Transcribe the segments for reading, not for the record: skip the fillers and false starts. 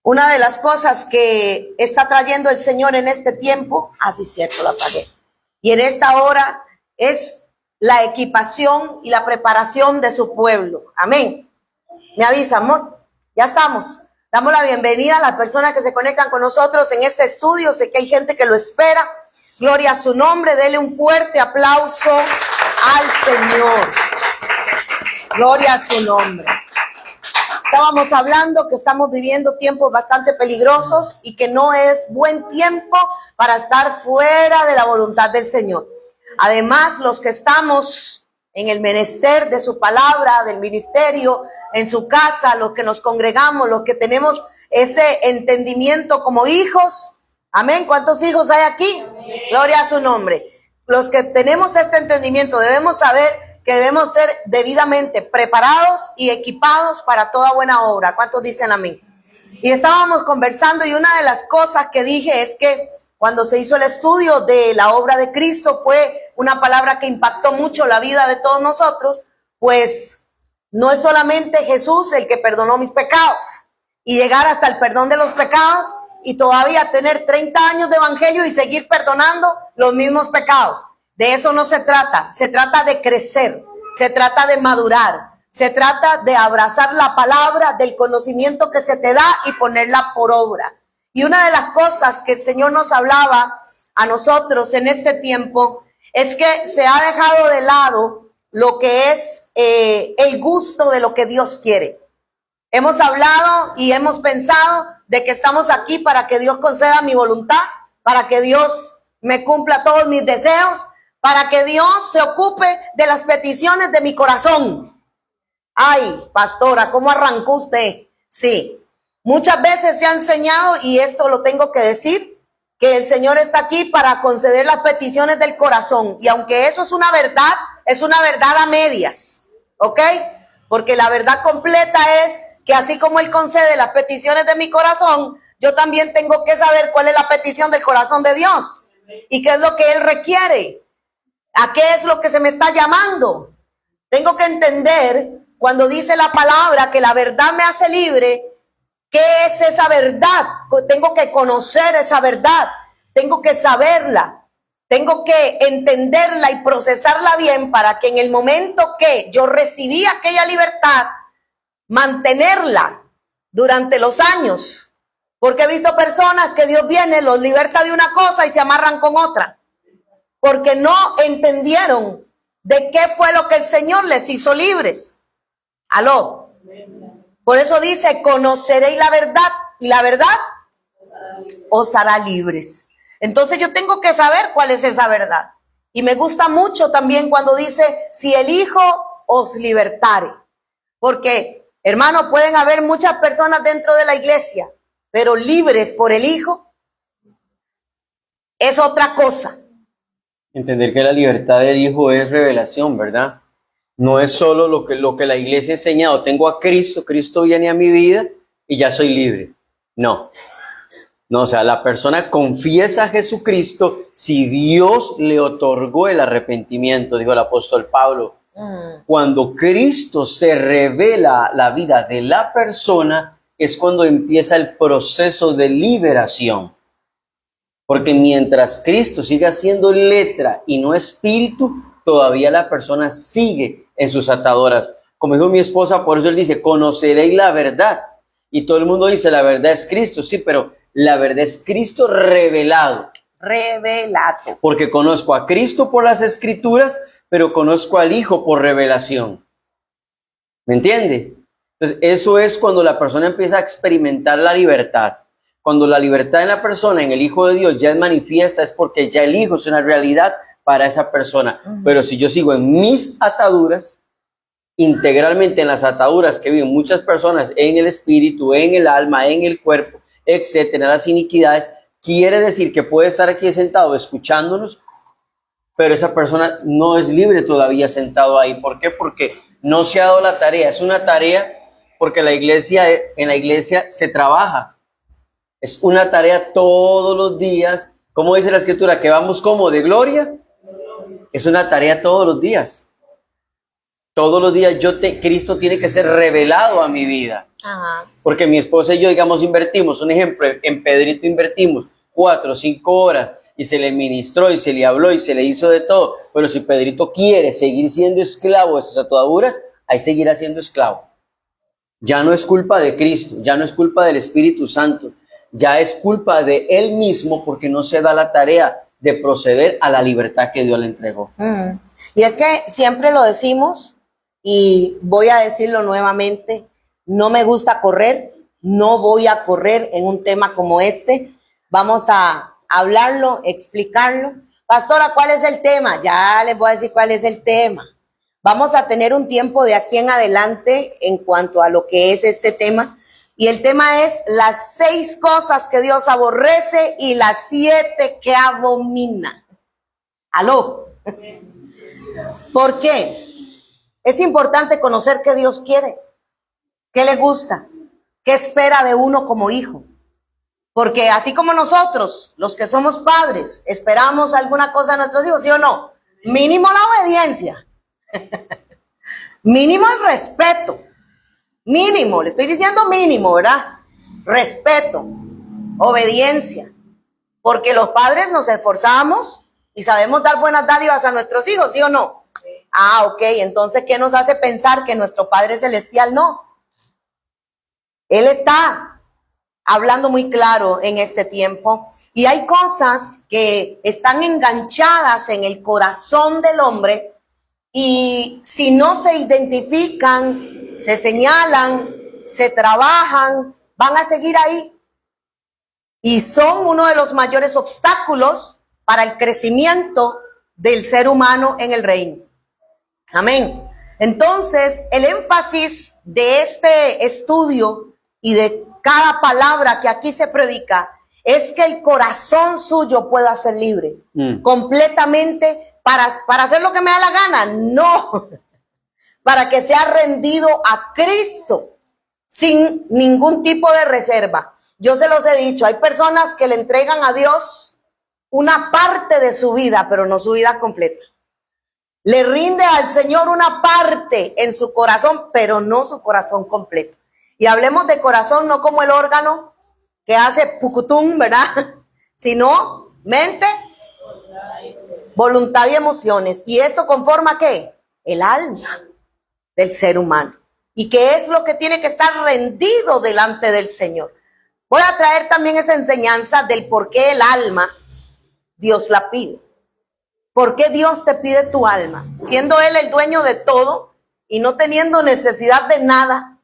Una de las cosas que está trayendo el Señor en este tiempo, así cierto, la apagué, y en esta hora es la equipación y la preparación de su pueblo. Amén. Me avisa, amor. Ya estamos. Damos la bienvenida a las personas que se conectan con nosotros en este estudio. Sé que hay gente que lo espera. Gloria a su nombre. Dele un fuerte aplauso al Señor. Gloria a su nombre. Estábamos hablando que estamos viviendo tiempos bastante peligrosos y que no es buen tiempo para estar fuera de la voluntad del Señor. Además, los que estamos en el menester de su palabra, del ministerio, en su casa, los que nos congregamos, los que tenemos ese entendimiento como hijos. Amén. ¿Cuántos hijos hay aquí? Amén. Gloria a su nombre. Los que tenemos este entendimiento debemos saber que debemos ser debidamente preparados y equipados para toda buena obra. ¿Cuántos dicen amén? Y estábamos conversando y una de las cosas que dije es que cuando se hizo el estudio de la obra de Cristo fue una palabra que impactó mucho la vida de todos nosotros, pues no es solamente Jesús el que perdonó mis pecados y llegar hasta el perdón de los pecados y todavía tener 30 años de evangelio y seguir perdonando los mismos pecados. De eso no se trata de crecer, se trata de madurar, se trata de abrazar la palabra del conocimiento que se te da y ponerla por obra. Y una de las cosas que el Señor nos hablaba a nosotros en este tiempo es que se ha dejado de lado lo que es el gusto de lo que Dios quiere. Hemos hablado y hemos pensado de que estamos aquí para que Dios conceda mi voluntad, para que Dios me cumpla todos mis deseos, para que Dios se ocupe de las peticiones de mi corazón. Ay, pastora, ¿cómo arrancó usted? Sí. Muchas veces se ha enseñado, y esto lo tengo que decir, que el Señor está aquí para conceder las peticiones del corazón. Y aunque eso es una verdad a medias, ¿ok? Porque la verdad completa es que así como Él concede las peticiones de mi corazón, yo también tengo que saber cuál es la petición del corazón de Dios y qué es lo que Él requiere, a qué es lo que se me está llamando. Tengo que entender cuando dice la palabra que la verdad me hace libre. ¿Qué es esa verdad? Tengo que conocer esa verdad, tengo que saberla, tengo que entenderla y procesarla bien para que en el momento que yo recibí aquella libertad, mantenerla durante los años. Porque he visto personas que Dios viene, los liberta de una cosa y se amarran con otra, porque no entendieron de qué fue lo que el Señor les hizo libres. ¿Aló? Por eso dice, conoceréis la verdad y la verdad os hará libres. Entonces yo tengo que saber cuál es esa verdad. Y me gusta mucho también cuando dice, si el Hijo os libertare. Porque, hermano, pueden haber muchas personas dentro de la iglesia, pero libres por el Hijo es otra cosa. Entender que la libertad del Hijo es revelación, ¿verdad? No es solo lo que la iglesia ha enseñado. Tengo a Cristo, Cristo viene a mi vida y ya soy libre. No, o sea, la persona confiesa a Jesucristo si Dios le otorgó el arrepentimiento, dijo el apóstol Pablo. Cuando Cristo se revela la vida de la persona, es cuando empieza el proceso de liberación. Porque mientras Cristo siga siendo letra y no espíritu, todavía la persona sigue en sus ataduras. Como dijo mi esposa, por eso él dice, conoceréis la verdad. Y todo el mundo dice, la verdad es Cristo. Sí, pero la verdad es Cristo revelado. Revelado. Porque conozco a Cristo por las Escrituras, pero conozco al Hijo por revelación. ¿Me entiende? Entonces, eso es cuando la persona empieza a experimentar la libertad. Cuando la libertad en la persona, en el Hijo de Dios, ya es manifiesta, es porque ya el Hijo es una realidad para esa persona. Pero si yo sigo en mis ataduras, integralmente en las ataduras que viven muchas personas, en el espíritu, en el alma, en el cuerpo, etcétera, las iniquidades, quiere decir que puede estar aquí sentado escuchándonos, pero esa persona no es libre todavía sentado ahí. ¿Por qué? Porque no se ha dado la tarea. Es una tarea porque en la iglesia se trabaja. Es una tarea todos los días. ¿Cómo dice la Escritura? Que vamos como de gloria. Es una tarea todos los días. todos los días Cristo tiene que ser revelado a mi vida. Ajá. Porque mi esposa y yo, digamos, invertimos, un ejemplo, en Pedrito invertimos 4 o 5 horas y se le ministró y se le habló y se le hizo de todo. Pero si Pedrito quiere seguir siendo esclavo de sus ataduras, ahí seguirá siendo esclavo. Ya no es culpa de Cristo, ya no es culpa del Espíritu Santo, ya es culpa de él mismo porque no se da la tarea de proceder a la libertad que Dios le entregó. Y es que siempre lo decimos y voy a decirlo nuevamente, no me gusta correr, no voy a correr en un tema como este. Vamos a hablarlo, explicarlo. Pastora, ¿cuál es el tema? Ya les voy a decir cuál es el tema. Vamos a tener un tiempo de aquí en adelante en cuanto a lo que es este tema. Y el tema es las 6 cosas que Dios aborrece y las 7 que abomina. ¿Aló? ¿Por qué? Es importante conocer qué Dios quiere, qué le gusta, qué espera de uno como hijo. Porque así como nosotros, los que somos padres, esperamos alguna cosa de nuestros hijos, ¿sí o no? Mínimo la obediencia. Mínimo el respeto. Mínimo, le estoy diciendo mínimo, ¿verdad? Respeto, obediencia. Porque los padres nos esforzamos y sabemos dar buenas dádivas a nuestros hijos, ¿sí o no? Ah, ok, entonces, ¿qué nos hace pensar que nuestro Padre Celestial no? Él está hablando muy claro en este tiempo y hay cosas que están enganchadas en el corazón del hombre y si no se identifican, se señalan, se trabajan, van a seguir ahí. Y son uno de los mayores obstáculos para el crecimiento del ser humano en el reino. Amén. Entonces, el énfasis de este estudio y de cada palabra que aquí se predica es que el corazón suyo pueda ser libre completamente para hacer lo que me da la gana. No, para que sea rendido a Cristo sin ningún tipo de reserva. Yo se los he dicho, hay personas que le entregan a Dios una parte de su vida, pero no su vida completa. Le rinde al Señor una parte en su corazón, pero no su corazón completo. Y hablemos de corazón no como el órgano que hace pucutum, ¿verdad? Sino mente, voluntad y emociones. ¿Y esto conforma qué? El alma del ser humano. ¿Y qué es lo que tiene que estar rendido delante del Señor? Voy a traer también esa enseñanza del por qué el alma Dios la pide. ¿Por qué Dios te pide tu alma? Siendo Él el dueño de todo y no teniendo necesidad de nada,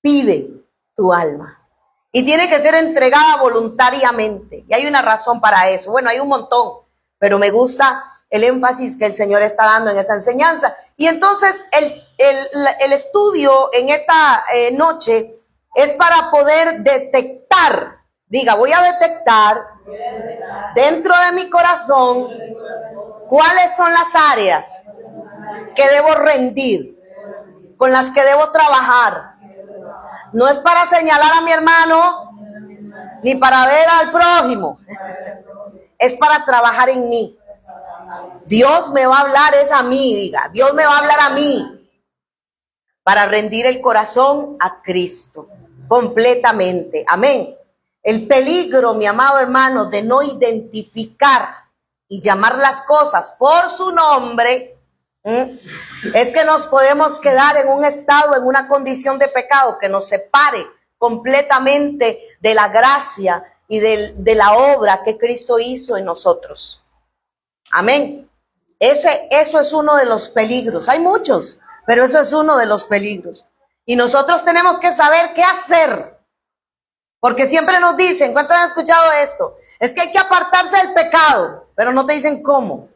pide tu alma. Y tiene que ser entregada voluntariamente. Y hay una razón para eso. Bueno, hay un montón, pero me gusta el énfasis que el Señor está dando en esa enseñanza. Y entonces el estudio en esta noche es para poder detectar. Diga, voy a detectar dentro de mi corazón cuáles son las áreas que debo rendir, con las que debo trabajar. No es para señalar a mi hermano, ni para ver al prójimo. Es para trabajar en mí. Dios me va a hablar, es a mí, diga. Dios me va a hablar a mí para rendir el corazón a Cristo completamente. Amén. El peligro, mi amado hermano, de no identificar y llamar las cosas por su nombre, es que nos podemos quedar en un estado, en una condición de pecado que nos separe completamente de la gracia y de la obra que Cristo hizo en nosotros. Amén. Eso es uno de los peligros. Hay muchos, pero eso es uno de los peligros. Y nosotros tenemos que saber qué hacer. Porque siempre nos dicen, ¿cuántos han escuchado esto? Es que hay que apartarse del pecado, pero no te dicen cómo.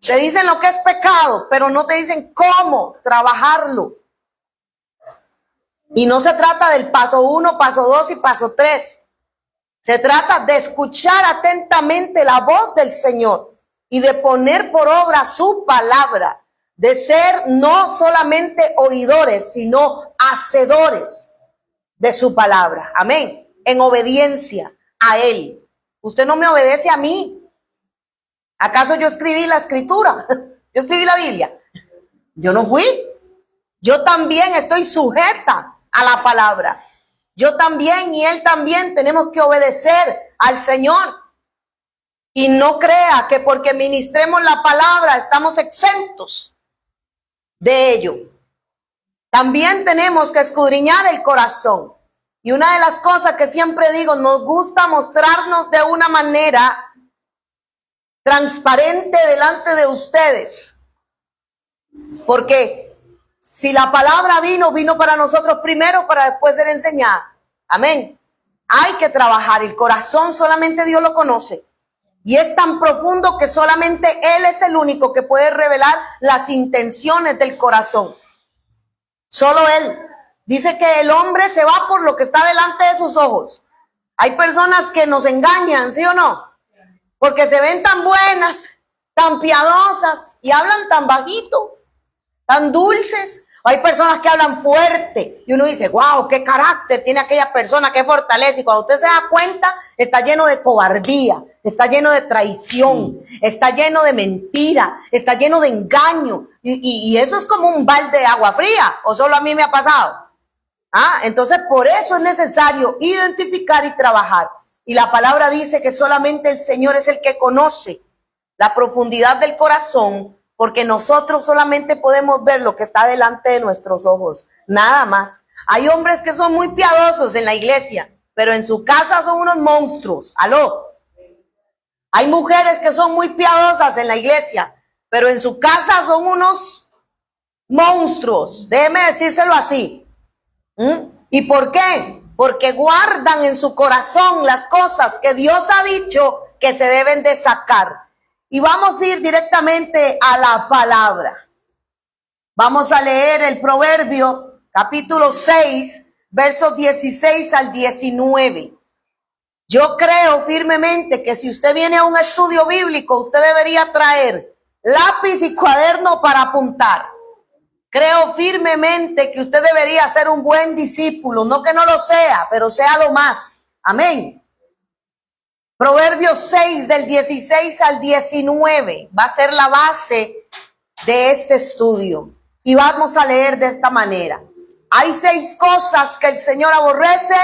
Te dicen lo que es pecado, pero no te dicen cómo trabajarlo. Y no se trata del paso 1, paso 2 y paso 3. Se trata de escuchar atentamente la voz del Señor y de poner por obra su palabra, de ser no solamente oidores, sino hacedores de su palabra. Amén. En obediencia a Él. Usted no me obedece a mí. ¿Acaso yo escribí la escritura? Yo escribí la Biblia. Yo no fui. Yo también estoy sujeta a la palabra. Yo también y él también tenemos que obedecer al Señor. Y no crea que porque ministremos la palabra estamos exentos de ello. También tenemos que escudriñar el corazón. Y una de las cosas que siempre digo, nos gusta mostrarnos de una manera transparente delante de ustedes. Porque si la palabra vino para nosotros primero para después ser enseñada. Amén. Hay que trabajar. El corazón solamente Dios lo conoce. Y es tan profundo que solamente Él es el único que puede revelar las intenciones del corazón. Solo Él. Dice que el hombre se va por lo que está delante de sus ojos. Hay personas que nos engañan, ¿sí o no? Porque se ven tan buenas, tan piadosas y hablan tan bajito, tan dulces. Hay personas que hablan fuerte y uno dice, wow, qué carácter tiene aquella persona, qué fortaleza. Y cuando usted se da cuenta, está lleno de cobardía, está lleno de traición, está lleno de mentira, está lleno de engaño. Y eso es como un balde de agua fría, o solo a mí me ha pasado. Entonces por eso es necesario identificar y trabajar. Y la palabra dice que solamente el Señor es el que conoce la profundidad del corazón, porque nosotros solamente podemos ver lo que está delante de nuestros ojos, nada más. Hay hombres que son muy piadosos en la iglesia, pero en su casa son unos monstruos. ¿Aló? Hay mujeres que son muy piadosas en la iglesia, pero en su casa son unos monstruos. Déjeme decírselo así. ¿Y por qué? Porque guardan en su corazón las cosas que Dios ha dicho que se deben de sacar. Y vamos a ir directamente a la palabra. Vamos a leer el Proverbio, capítulo 6, versos 16 al 19. Yo creo firmemente que si usted viene a un estudio bíblico, usted debería traer lápiz y cuaderno para apuntar. Creo firmemente que usted debería ser un buen discípulo, no que no lo sea, pero sea lo más. Amén. Proverbios 6 del 16 al 19 va a ser la base de este estudio. Y vamos a leer de esta manera. Hay 6 cosas que el Señor aborrece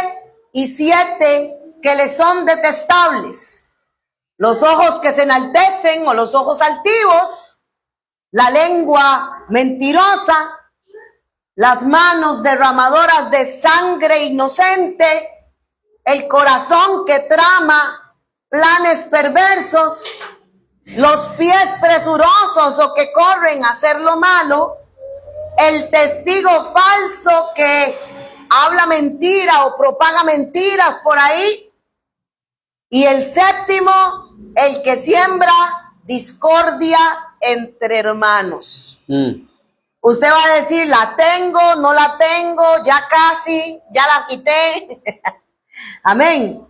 y 7 que le son detestables. Los ojos que se enaltecen o los ojos altivos, la lengua mentirosa, las manos derramadoras de sangre inocente, el corazón que trama planes perversos, los pies presurosos o que corren a hacer lo malo, el testigo falso que habla mentira o propaga mentiras por ahí, y el séptimo, el que siembra discordia entre hermanos. Usted va a decir, la tengo, no la tengo, ya casi, ya la quité. Amén.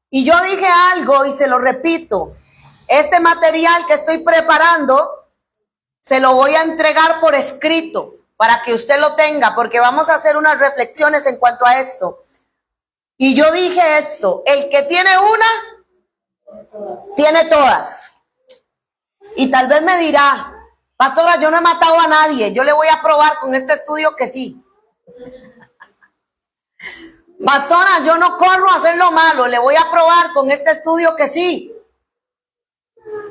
Y yo dije algo y se lo repito. Este material que estoy preparando, se lo voy a entregar por escrito para que usted lo tenga, porque vamos a hacer unas reflexiones en cuanto a esto. Y yo dije esto, el que tiene una, tiene todas. Y tal vez me dirá, pastora, yo no he matado a nadie, yo le voy a probar con este estudio que sí. Pastora, yo no corro a hacer lo malo, le voy a probar con este estudio que sí.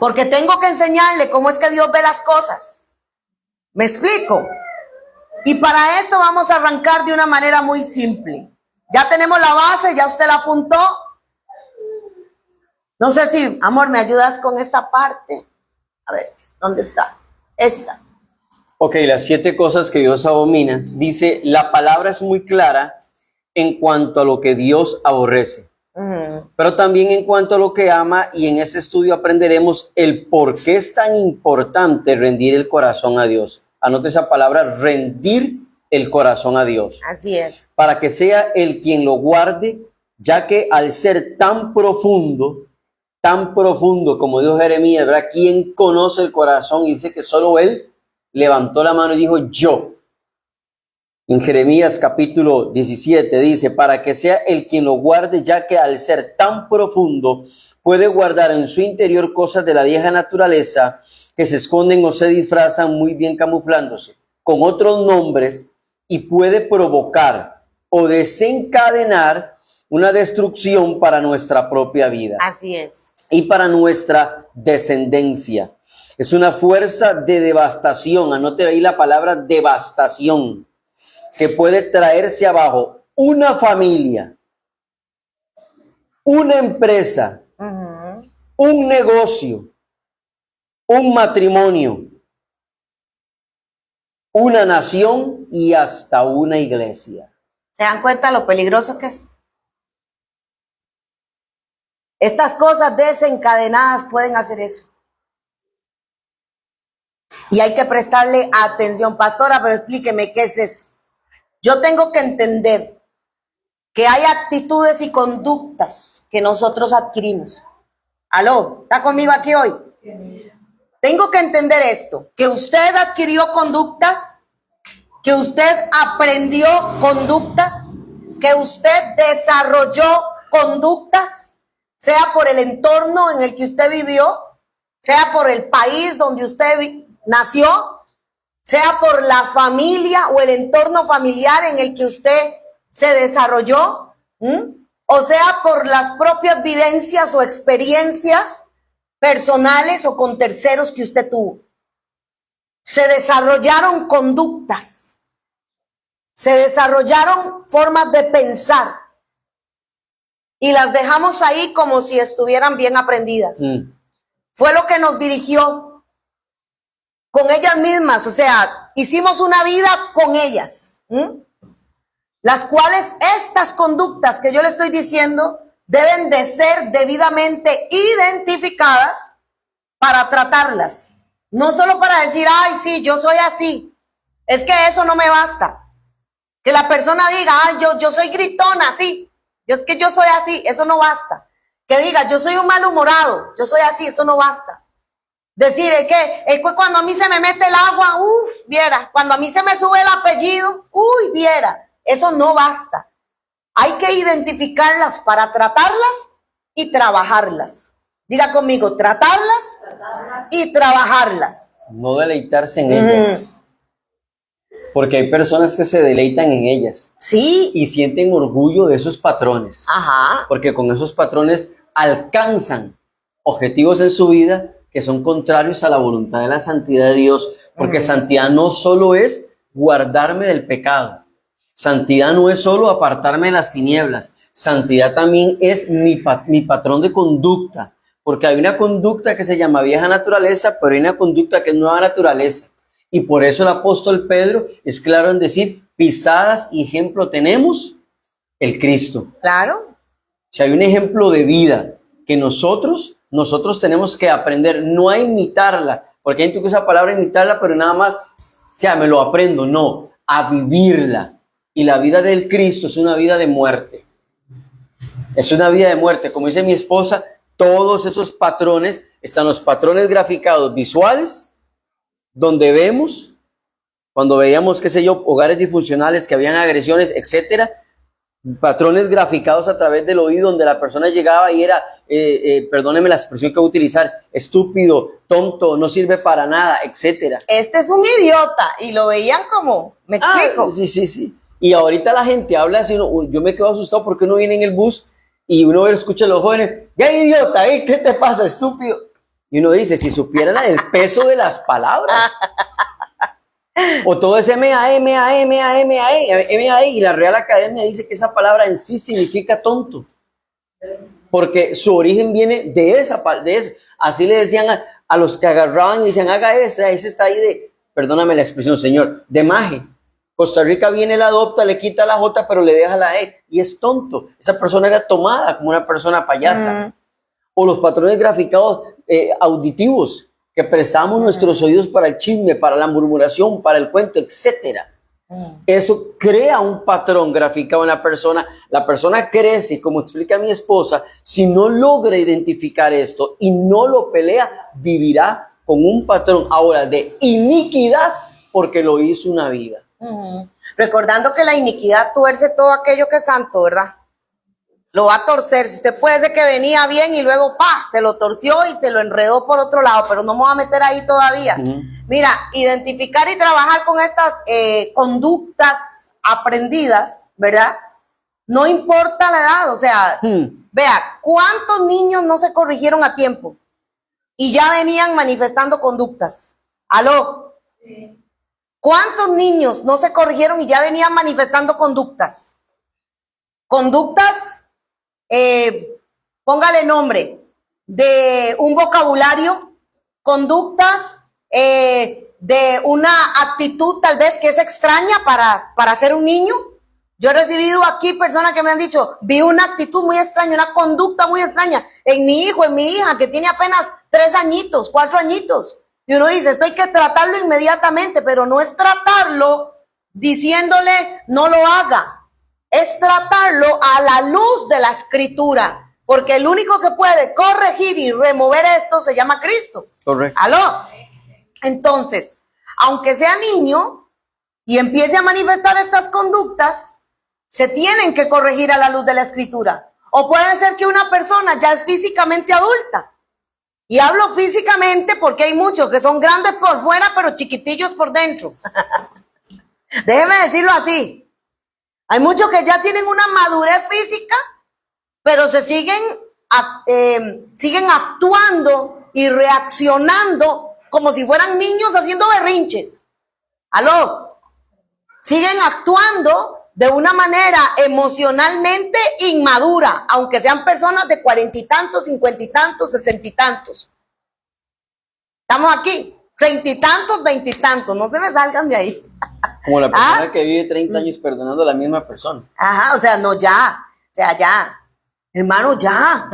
Porque tengo que enseñarle cómo es que Dios ve las cosas. ¿Me explico? Y para esto vamos a arrancar de una manera muy simple. Ya tenemos la base, ya usted la apuntó. No sé si, amor, ¿me ayudas con esta parte? A ver, ¿dónde está? Esta. Ok, las 7 cosas que Dios abomina. Dice, la palabra es muy clara en cuanto a lo que Dios aborrece, pero también en cuanto a lo que ama, y en este estudio aprenderemos el por qué es tan importante rendir el corazón a Dios. Anote esa palabra, rendir el corazón a Dios. Así es. Para que sea Él quien lo guarde, ya que al ser tan profundo como dijo Jeremías, ¿verdad? ¿Quién conoce el corazón? Y dice que solo Él levantó la mano y dijo, yo. En Jeremías capítulo 17 dice, para que sea el quien lo guarde, ya que al ser tan profundo puede guardar en su interior cosas de la vieja naturaleza que se esconden o se disfrazan muy bien camuflándose con otros nombres y puede provocar o desencadenar una destrucción para nuestra propia vida Así es. y para nuestra descendencia. Es una fuerza de devastación, anote ahí la palabra devastación, que puede traerse abajo una familia, una empresa, un negocio, un matrimonio, una nación y hasta una iglesia. ¿Se dan cuenta lo peligroso que es? Estas cosas desencadenadas pueden hacer eso. Y hay que prestarle atención. Pastora, pero explíqueme qué es eso. Yo tengo que entender que hay actitudes y conductas que nosotros adquirimos. ¿Aló? ¿Está conmigo aquí hoy? Tengo que entender esto, que usted adquirió conductas, que usted aprendió conductas, que usted desarrolló conductas, sea por el entorno en el que usted vivió, sea por el país donde usted nació, sea por la familia o el entorno familiar en el que usted se desarrolló, o sea por las propias vivencias o experiencias personales o con terceros que usted tuvo. Se desarrollaron conductas, se desarrollaron formas de pensar y las dejamos ahí como si estuvieran bien aprendidas. Fue lo que nos dirigió con ellas mismas, o sea, hicimos una vida con ellas, las cuales estas conductas que yo le estoy diciendo deben de ser debidamente identificadas para tratarlas. No solo para decir, ay, sí, yo soy así. Es que eso no me basta. Que la persona diga, ay, yo soy gritona, sí. Es que yo soy así, eso no basta. Que diga, yo soy un malhumorado, yo soy así, eso no basta. Decir, es que cuando a mí se me mete el agua, viera. Cuando a mí se me sube el apellido, viera. Eso no basta. Hay que identificarlas para tratarlas y trabajarlas. Diga conmigo, tratarlas y trabajarlas. No deleitarse en ellas. Porque hay personas que se deleitan en ellas. Sí. Y sienten orgullo de esos patrones. Ajá. Porque con esos patrones alcanzan objetivos en su vida que son contrarios a la voluntad de la santidad de Dios. Porque santidad no solo es guardarme del pecado. Santidad no es solo apartarme de las tinieblas. Santidad también es mi patrón de conducta. Porque hay una conducta que se llama vieja naturaleza, pero hay una conducta que es nueva naturaleza. Y por eso el apóstol Pedro es claro en decir, pisadas y ejemplo tenemos el Cristo. Claro. Si hay un ejemplo de vida que nosotros tenemos que aprender, no a imitarla, porque hay gente que usa la palabra imitarla, pero nada más, ya me lo aprendo, no, a vivirla. Y la vida del Cristo es una vida de muerte. Es una vida de muerte. Como dice mi esposa, todos esos patrones, están los patrones graficados visuales, donde vemos, cuando veíamos, qué sé yo, hogares disfuncionales que habían agresiones, etcétera, patrones graficados a través del oído, donde la persona llegaba y era, perdóneme la expresión que voy a utilizar, estúpido, tonto, no sirve para nada, etcétera. Este es un idiota, y lo veían como, ¿me explico? Sí. Y ahorita la gente habla así, yo me quedo asustado porque uno viene en el bus y uno escucha a los jóvenes, ya idiota, ¿qué te pasa, estúpido? Y uno dice, si supieran el peso de las palabras. O todo ese M-A-E, y la Real Academia dice que esa palabra en sí significa tonto. Porque su origen viene de eso. Así le decían a los que agarraban y decían, haga esto, ese está ahí de, perdóname la expresión, señor, de maje. Costa Rica viene, la adopta, le quita la J, pero le deja la E, y es tonto. Esa persona era tomada como una persona payasa. O los patrones graficados auditivos, que prestamos nuestros oídos para el chisme, para la murmuración, para el cuento, etcétera. Eso crea un patrón graficado en la persona. La persona crece, como explica mi esposa, si no logra identificar esto y no lo pelea, vivirá con un patrón ahora de iniquidad porque lo hizo una vida. Recordando que la iniquidad tuerce todo aquello que es santo, ¿verdad? Lo va a torcer. Si usted puede ser que venía bien y luego, se lo torció y se lo enredó por otro lado, pero no me voy a meter ahí todavía. Mira, identificar y trabajar con estas conductas aprendidas, ¿verdad? No importa la edad, o sea, vea, ¿cuántos niños no se corrigieron a tiempo? Y ya venían manifestando conductas. ¿Aló? Sí. ¿Cuántos niños no se corrigieron y ya venían manifestando conductas? Conductas, póngale nombre, de un vocabulario, conductas de una actitud tal vez que es extraña para ser un niño. Yo he recibido aquí personas que me han dicho, vi una actitud muy extraña, una conducta muy extraña en mi hijo, en mi hija, que tiene apenas 3 añitos, 4 añitos. Y uno dice, esto hay que tratarlo inmediatamente, pero no es tratarlo diciéndole no lo haga. Es tratarlo a la luz de la escritura, porque el único que puede corregir y remover esto se llama Cristo. Correcto. ¿Aló? Entonces, aunque sea niño y empiece a manifestar estas conductas, se tienen que corregir a la luz de la escritura. O puede ser que una persona ya es físicamente adulta. Y hablo físicamente porque hay muchos que son grandes por fuera, pero chiquitillos por dentro. Déjeme decirlo así. Hay muchos que ya tienen una madurez física, pero se siguen actuando y reaccionando como si fueran niños haciendo berrinches. ¿Aló? Siguen actuando de una manera emocionalmente inmadura, aunque sean personas de 40 y tantos, 50 y tantos, 60 y tantos. Estamos aquí, 30 y tantos, 20 y tantos, no se me salgan de ahí. Como la persona que vive 30 años perdonando a la misma persona. Ajá, o sea, no ya, ya, hermano, ya.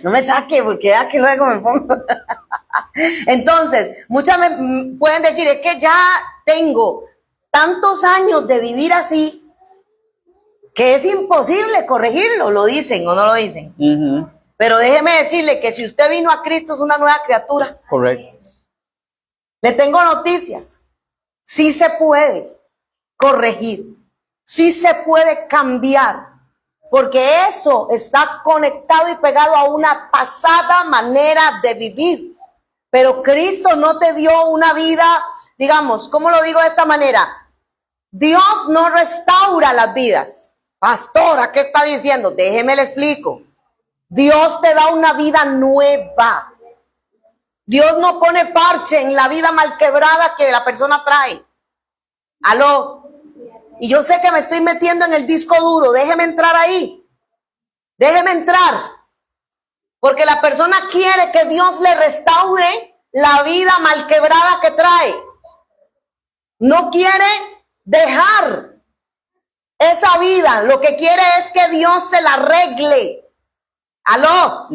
No me saque, porque ya que luego me pongo. Entonces, muchas me pueden decir, es que ya tengo tantos años de vivir así que es imposible corregirlo, lo dicen o no lo dicen. Pero déjeme decirle que si usted vino a Cristo es una nueva criatura. Correcto. Le tengo noticias. Sí se puede corregir, sí se puede cambiar, porque eso está conectado y pegado a una pasada manera de vivir. Pero Cristo no te dio una vida, digamos, ¿cómo lo digo de esta manera? Dios no restaura las vidas. Pastora, ¿qué está diciendo? Déjeme le explico. Dios te da una vida nueva. Dios no pone parche en la vida mal quebrada que la persona trae. ¿Aló? Y yo sé que me estoy metiendo en el disco duro. Déjeme entrar ahí. Déjeme entrar. Porque la persona quiere que Dios le restaure la vida mal quebrada que trae. No quiere dejar esa vida. Lo que quiere es que Dios se la arregle. ¿Aló?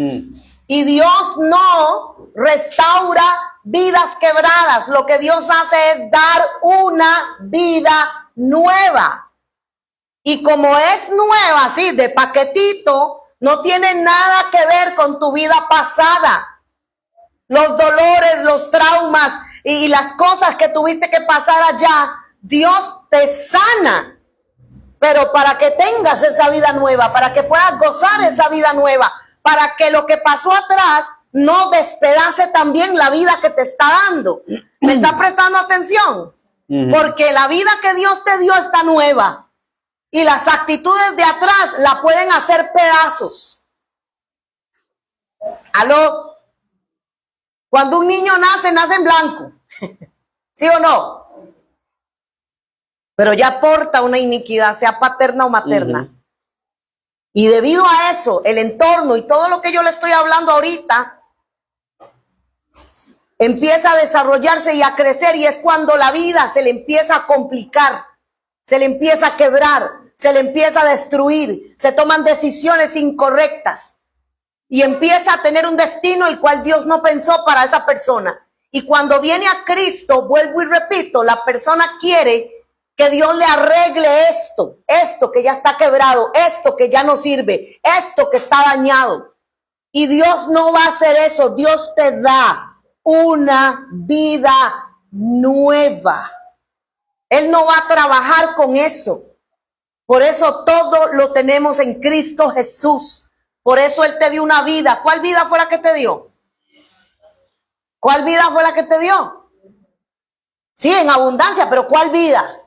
Y Dios no restaura vidas quebradas. Lo que Dios hace es dar una vida nueva. Y como es nueva, así de paquetito, no tiene nada que ver con tu vida pasada. Los dolores, los traumas y las cosas que tuviste que pasar allá, Dios te sana. Pero para que tengas esa vida nueva, para que puedas gozar esa vida nueva, para que lo que pasó atrás no despedace también la vida que te está dando. ¿Me está prestando atención? Porque la vida que Dios te dio está nueva. Y las actitudes de atrás la pueden hacer pedazos. ¿Aló? Cuando un niño nace en blanco. ¿Sí o no? Pero ya porta una iniquidad, sea paterna o materna. Y debido a eso, el entorno y todo lo que yo le estoy hablando ahorita, empieza a desarrollarse y a crecer, y es cuando la vida se le empieza a complicar, se le empieza a quebrar, se le empieza a destruir, se toman decisiones incorrectas y empieza a tener un destino el cual Dios no pensó para esa persona. Y cuando viene a Cristo, vuelvo y repito, la persona quiere que Dios le arregle esto que ya está quebrado, esto que ya no sirve, esto que está dañado. Y Dios no va a hacer eso. Dios te da una vida nueva. Él no va a trabajar con eso. Por eso todo lo tenemos en Cristo Jesús. Por eso Él te dio una vida. ¿Cuál vida fue la que te dio? ¿Cuál vida fue la que te dio? Sí, en abundancia, pero ¿cuál vida?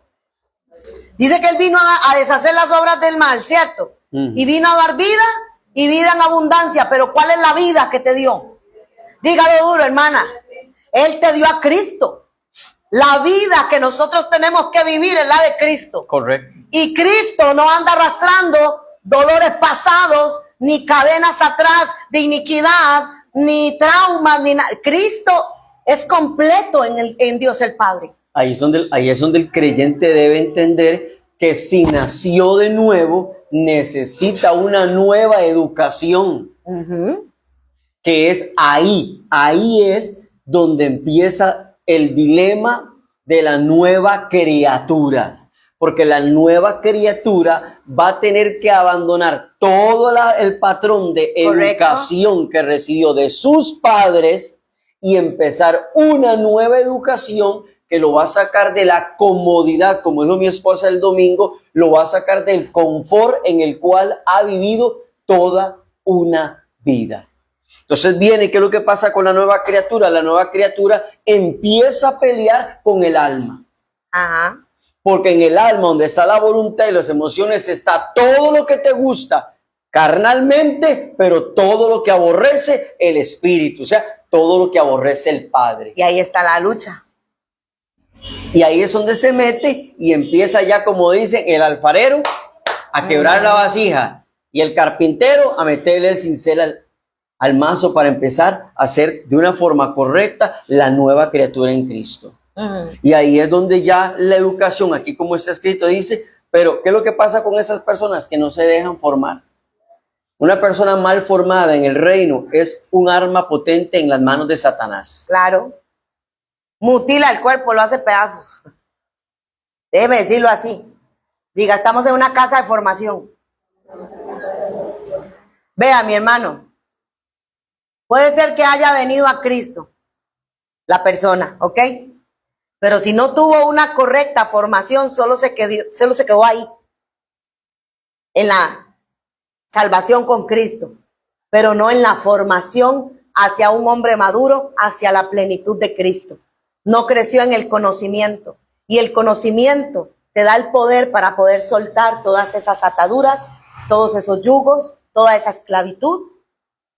Dice que Él vino a deshacer las obras del mal, ¿cierto? Y vino a dar vida y vida en abundancia. Pero ¿cuál es la vida que te dio? Dígalo duro, hermana. Él te dio a Cristo. La vida que nosotros tenemos que vivir es la de Cristo. Correcto. Y Cristo no anda arrastrando dolores pasados, ni cadenas atrás de iniquidad, ni traumas, ni nada. Cristo es completo en Dios el Padre. Ahí es donde el creyente debe entender que si nació de nuevo, necesita una nueva educación. Que es ahí es donde empieza el dilema de la nueva criatura. Porque la nueva criatura va a tener que abandonar todo el patrón de educación que recibió de sus padres y empezar una nueva educación que lo va a sacar de la comodidad, como dijo mi esposa el domingo, lo va a sacar del confort en el cual ha vivido toda una vida. Entonces viene, ¿qué es lo que pasa con la nueva criatura? La nueva criatura empieza a pelear con el alma. Ajá. Porque en el alma, donde está la voluntad y las emociones, está todo lo que te gusta carnalmente, pero todo lo que aborrece el espíritu, o sea, todo lo que aborrece el Padre. Y ahí está la lucha. Y ahí es donde se mete y empieza ya, como dicen, el alfarero a quebrar la vasija y el carpintero a meterle el cincel al mazo para empezar a hacer de una forma correcta la nueva criatura en Cristo. Y ahí es donde ya la educación, aquí como está escrito, dice, pero ¿qué es lo que pasa con esas personas que no se dejan formar? Una persona mal formada en el reino es un arma potente en las manos de Satanás. Claro. Mutila el cuerpo, lo hace pedazos. Déjeme decirlo así. Diga, estamos en una casa de formación. Vea, mi hermano. Puede ser que haya venido a Cristo la persona, ¿ok? Pero si no tuvo una correcta formación, solo se quedó ahí, en la salvación con Cristo, pero no en la formación hacia un hombre maduro, hacia la plenitud de Cristo. No creció en el conocimiento, y el conocimiento te da el poder para poder soltar todas esas ataduras, todos esos yugos, toda esa esclavitud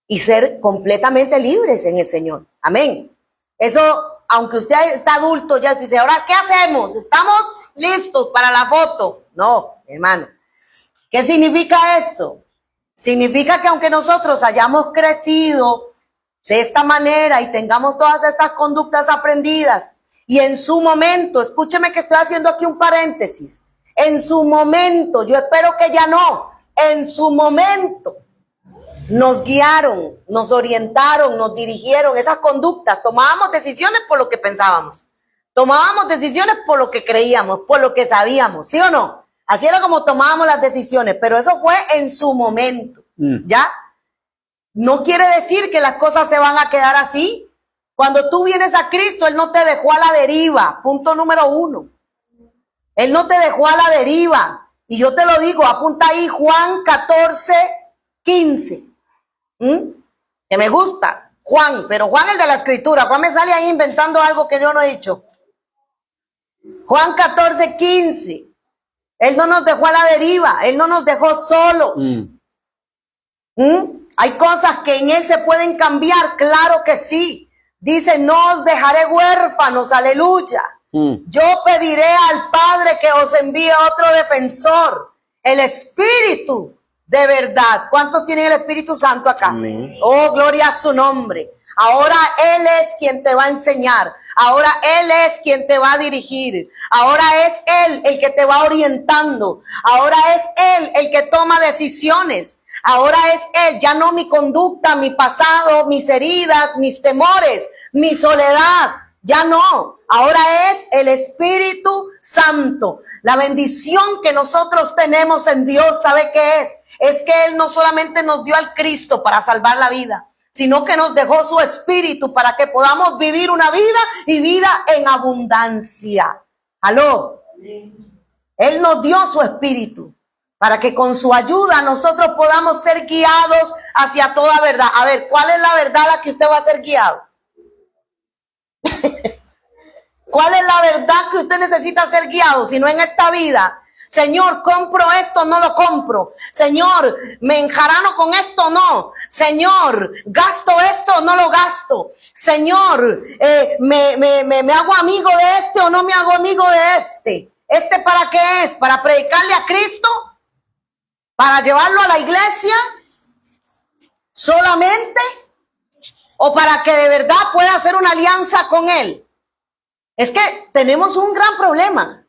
y ser completamente libres en el Señor. Amén. Eso, aunque usted está adulto, ya dice, ahora, ¿qué hacemos? ¿Estamos listos para la foto? No, hermano. ¿Qué significa esto? Significa que aunque nosotros hayamos crecido de esta manera y tengamos todas estas conductas aprendidas, y en su momento, escúcheme que estoy haciendo aquí un paréntesis, en su momento, yo espero que ya no, en su momento, nos guiaron, nos orientaron, nos dirigieron esas conductas. Tomábamos decisiones por lo que pensábamos. Tomábamos decisiones por lo que creíamos, por lo que sabíamos, ¿sí o no? Así era como tomábamos las decisiones, pero eso fue en su momento, ¿ya? No quiere decir que las cosas se van a quedar así. Cuando tú vienes a Cristo, Él no te dejó a la deriva, punto número 1. Él no te dejó a la deriva. Y yo te lo digo, apunta ahí Juan 14:15. Que me gusta, Juan, pero Juan el de la escritura. Juan me sale ahí inventando algo que yo no he dicho. Juan 14:15. Él no nos dejó a la deriva, Él no nos dejó solos. Hay cosas que en Él se pueden cambiar, claro que sí. Dice, no os dejaré huérfanos, aleluya. Yo pediré al Padre que os envíe otro defensor, el Espíritu de verdad. ¿Cuántos tienen el Espíritu Santo acá? Amén. Oh, gloria a su nombre. Ahora Él es quien te va a enseñar. Ahora Él es quien te va a dirigir. Ahora es Él el que te va orientando. Ahora es Él el que toma decisiones. Ahora es Él, ya no mi conducta, mi pasado, mis heridas, mis temores, mi soledad. Ya no. Ahora es el Espíritu Santo. La bendición que nosotros tenemos en Dios, ¿sabe qué es? Es que Él no solamente nos dio al Cristo para salvar la vida, sino que nos dejó su Espíritu para que podamos vivir una vida y vida en abundancia. ¿Aló? Él nos dio su espíritu para que con su ayuda nosotros podamos ser guiados hacia toda verdad. A ver, ¿cuál es la verdad a la que usted va a ser guiado? ¿Cuál es la verdad que usted necesita ser guiado? Si no en esta vida. Señor, compro esto, no lo compro. Señor, me enjarano con esto, no. Señor, gasto esto, no lo gasto. Señor, me hago amigo de este o no me hago amigo de este. ¿Este para qué es? ¿Para predicarle a Cristo? ¿Para llevarlo a la iglesia solamente? ¿O para que de verdad pueda hacer una alianza con Él? Es que tenemos un gran problema.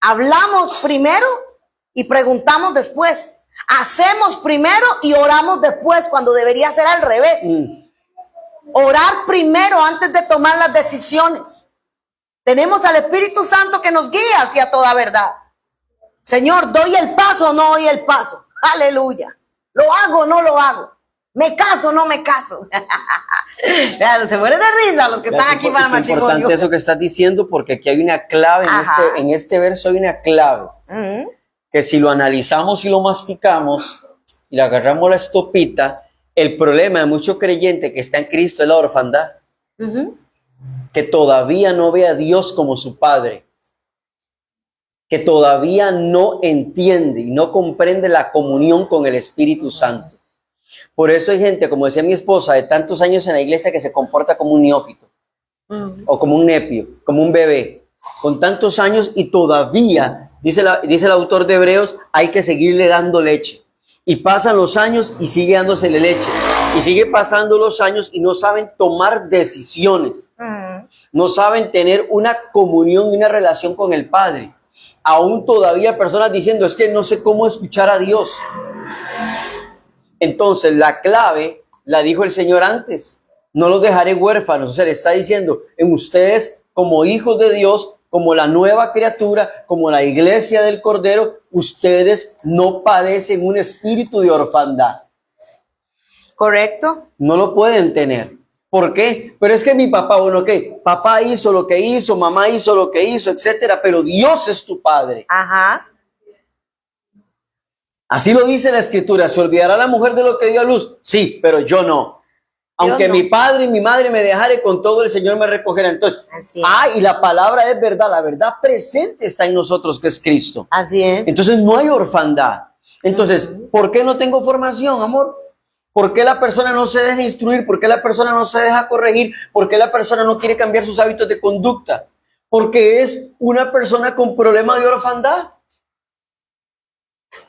Hablamos primero y preguntamos después. Hacemos primero y oramos después, cuando debería ser al revés. Orar primero antes de tomar las decisiones. Tenemos al Espíritu Santo que nos guía hacia toda verdad. Señor, ¿doy el paso o no doy el paso? Aleluya. ¿Lo hago o no lo hago? ¿Me caso o no me caso? Se mueren de risa los que están aquí para el matrimonio. Es importante eso que estás diciendo, porque aquí hay una clave, en este verso hay una clave. Que si lo analizamos y lo masticamos y le agarramos la estopita, el problema de mucho creyente que está en Cristo es la orfandad. Que todavía no ve a Dios como su Padre. Que todavía no entiende y no comprende la comunión con el Espíritu Santo. Por eso hay gente, como decía mi esposa, de tantos años en la iglesia que se comporta como un neófito, o como un nepio, como un bebé, con tantos años y todavía, dice el autor de Hebreos, hay que seguirle dando leche. Y pasan los años y sigue dándosele leche. Y sigue pasando los años y no saben tomar decisiones. No saben tener una comunión y una relación con el Padre. Aún todavía personas diciendo, es que no sé cómo escuchar a Dios. Entonces la clave la dijo el Señor antes: no los dejaré huérfanos. O sea, le está diciendo, en ustedes como hijos de Dios, como la nueva criatura, como la iglesia del Cordero, ustedes no padecen un espíritu de orfandad. ¿Correcto? No lo pueden tener. ¿Por qué? Pero es que mi papá, bueno, ¿qué? Papá hizo lo que hizo, mamá hizo lo que hizo, etcétera, pero Dios es tu Padre. Ajá. Así lo dice la Escritura. ¿Se olvidará la mujer de lo que dio a luz? Sí, pero yo no. Aunque mi padre y mi madre me dejare, con todo el Señor me recogerá. Entonces, y la palabra es verdad. La verdad presente está en nosotros, que es Cristo. Así es. Entonces no hay orfandad. Entonces, ¿por qué no tengo formación, amor? ¿Por qué la persona no se deja instruir? ¿Por qué la persona no se deja corregir? ¿Por qué la persona no quiere cambiar sus hábitos de conducta? Porque es una persona con problema de orfandad.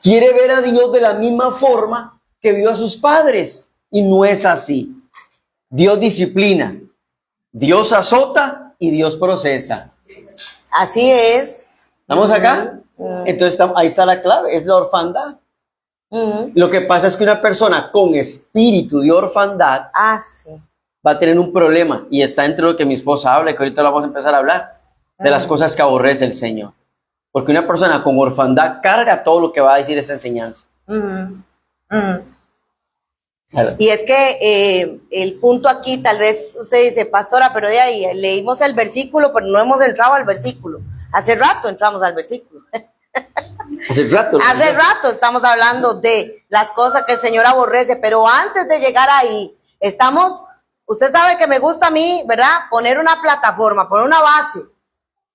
Quiere ver a Dios de la misma forma que vio a sus padres. Y no es así. Dios disciplina, Dios azota y Dios procesa. Así es. ¿Estamos acá? Entonces ahí está la clave, es la orfandad. Lo que pasa es que una persona con espíritu de orfandad va a tener un problema, y está entre lo que mi esposa habla, que ahorita lo vamos a empezar a hablar, de las cosas que aborrece el Señor. Porque una persona con orfandad carga todo lo que va a decir esta enseñanza. Y es que el punto aquí, tal vez usted dice, pastora, pero de ahí leímos el versículo, pero no hemos entrado al versículo. Hace rato entramos al versículo. Hace rato estamos hablando de las cosas que el Señor aborrece, pero antes de llegar ahí, usted sabe que me gusta a mí, ¿verdad? Poner una plataforma, poner una base,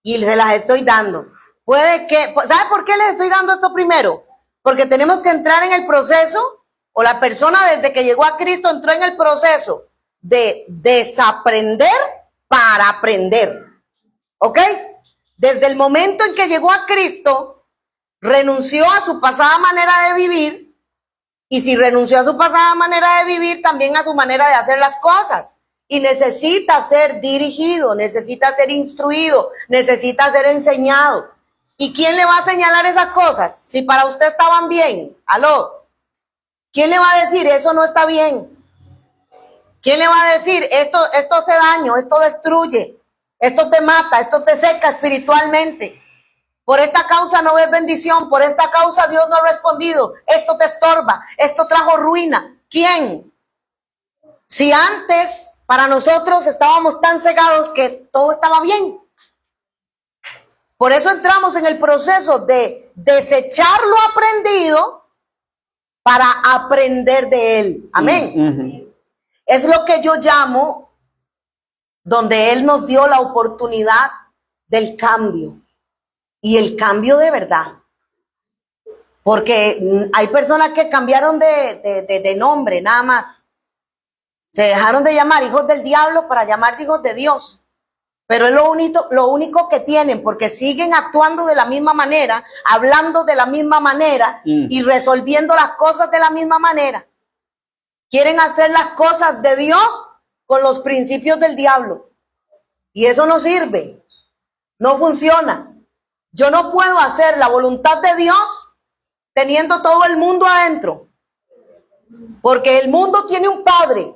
y se las estoy dando. ¿Sabe por qué les estoy dando esto primero? Porque tenemos que entrar en el proceso, o la persona desde que llegó a Cristo entró en el proceso de desaprender para aprender. ¿Ok? Desde el momento en que llegó a Cristo, renunció a su pasada manera de vivir, y si renunció a su pasada manera de vivir, también a su manera de hacer las cosas. Y necesita ser dirigido, necesita ser instruido, necesita ser enseñado. ¿Y quién le va a señalar esas cosas? Si para usted estaban bien, aló. ¿Quién le va a decir, eso no está bien? ¿Quién le va a decir, esto hace daño, esto destruye, esto te mata, esto te seca espiritualmente? Por esta causa no ves bendición, por esta causa Dios no ha respondido, esto te estorba, esto trajo ruina. ¿Quién? Si antes para nosotros estábamos tan cegados que todo estaba bien. Por eso entramos en el proceso de desechar lo aprendido para aprender de él. Amén. Es lo que yo llamo donde él nos dio la oportunidad del cambio. Y el cambio de verdad. Porque hay personas que cambiaron de nombre, nada más. Se dejaron de llamar hijos del diablo para llamarse hijos de Dios. Pero es lo único que tienen, porque siguen actuando de la misma manera, hablando de la misma manera y resolviendo las cosas de la misma manera. Quieren hacer las cosas de Dios con los principios del diablo. Y eso no sirve. No funciona. Yo no puedo hacer la voluntad de Dios teniendo todo el mundo adentro. Porque el mundo tiene un padre.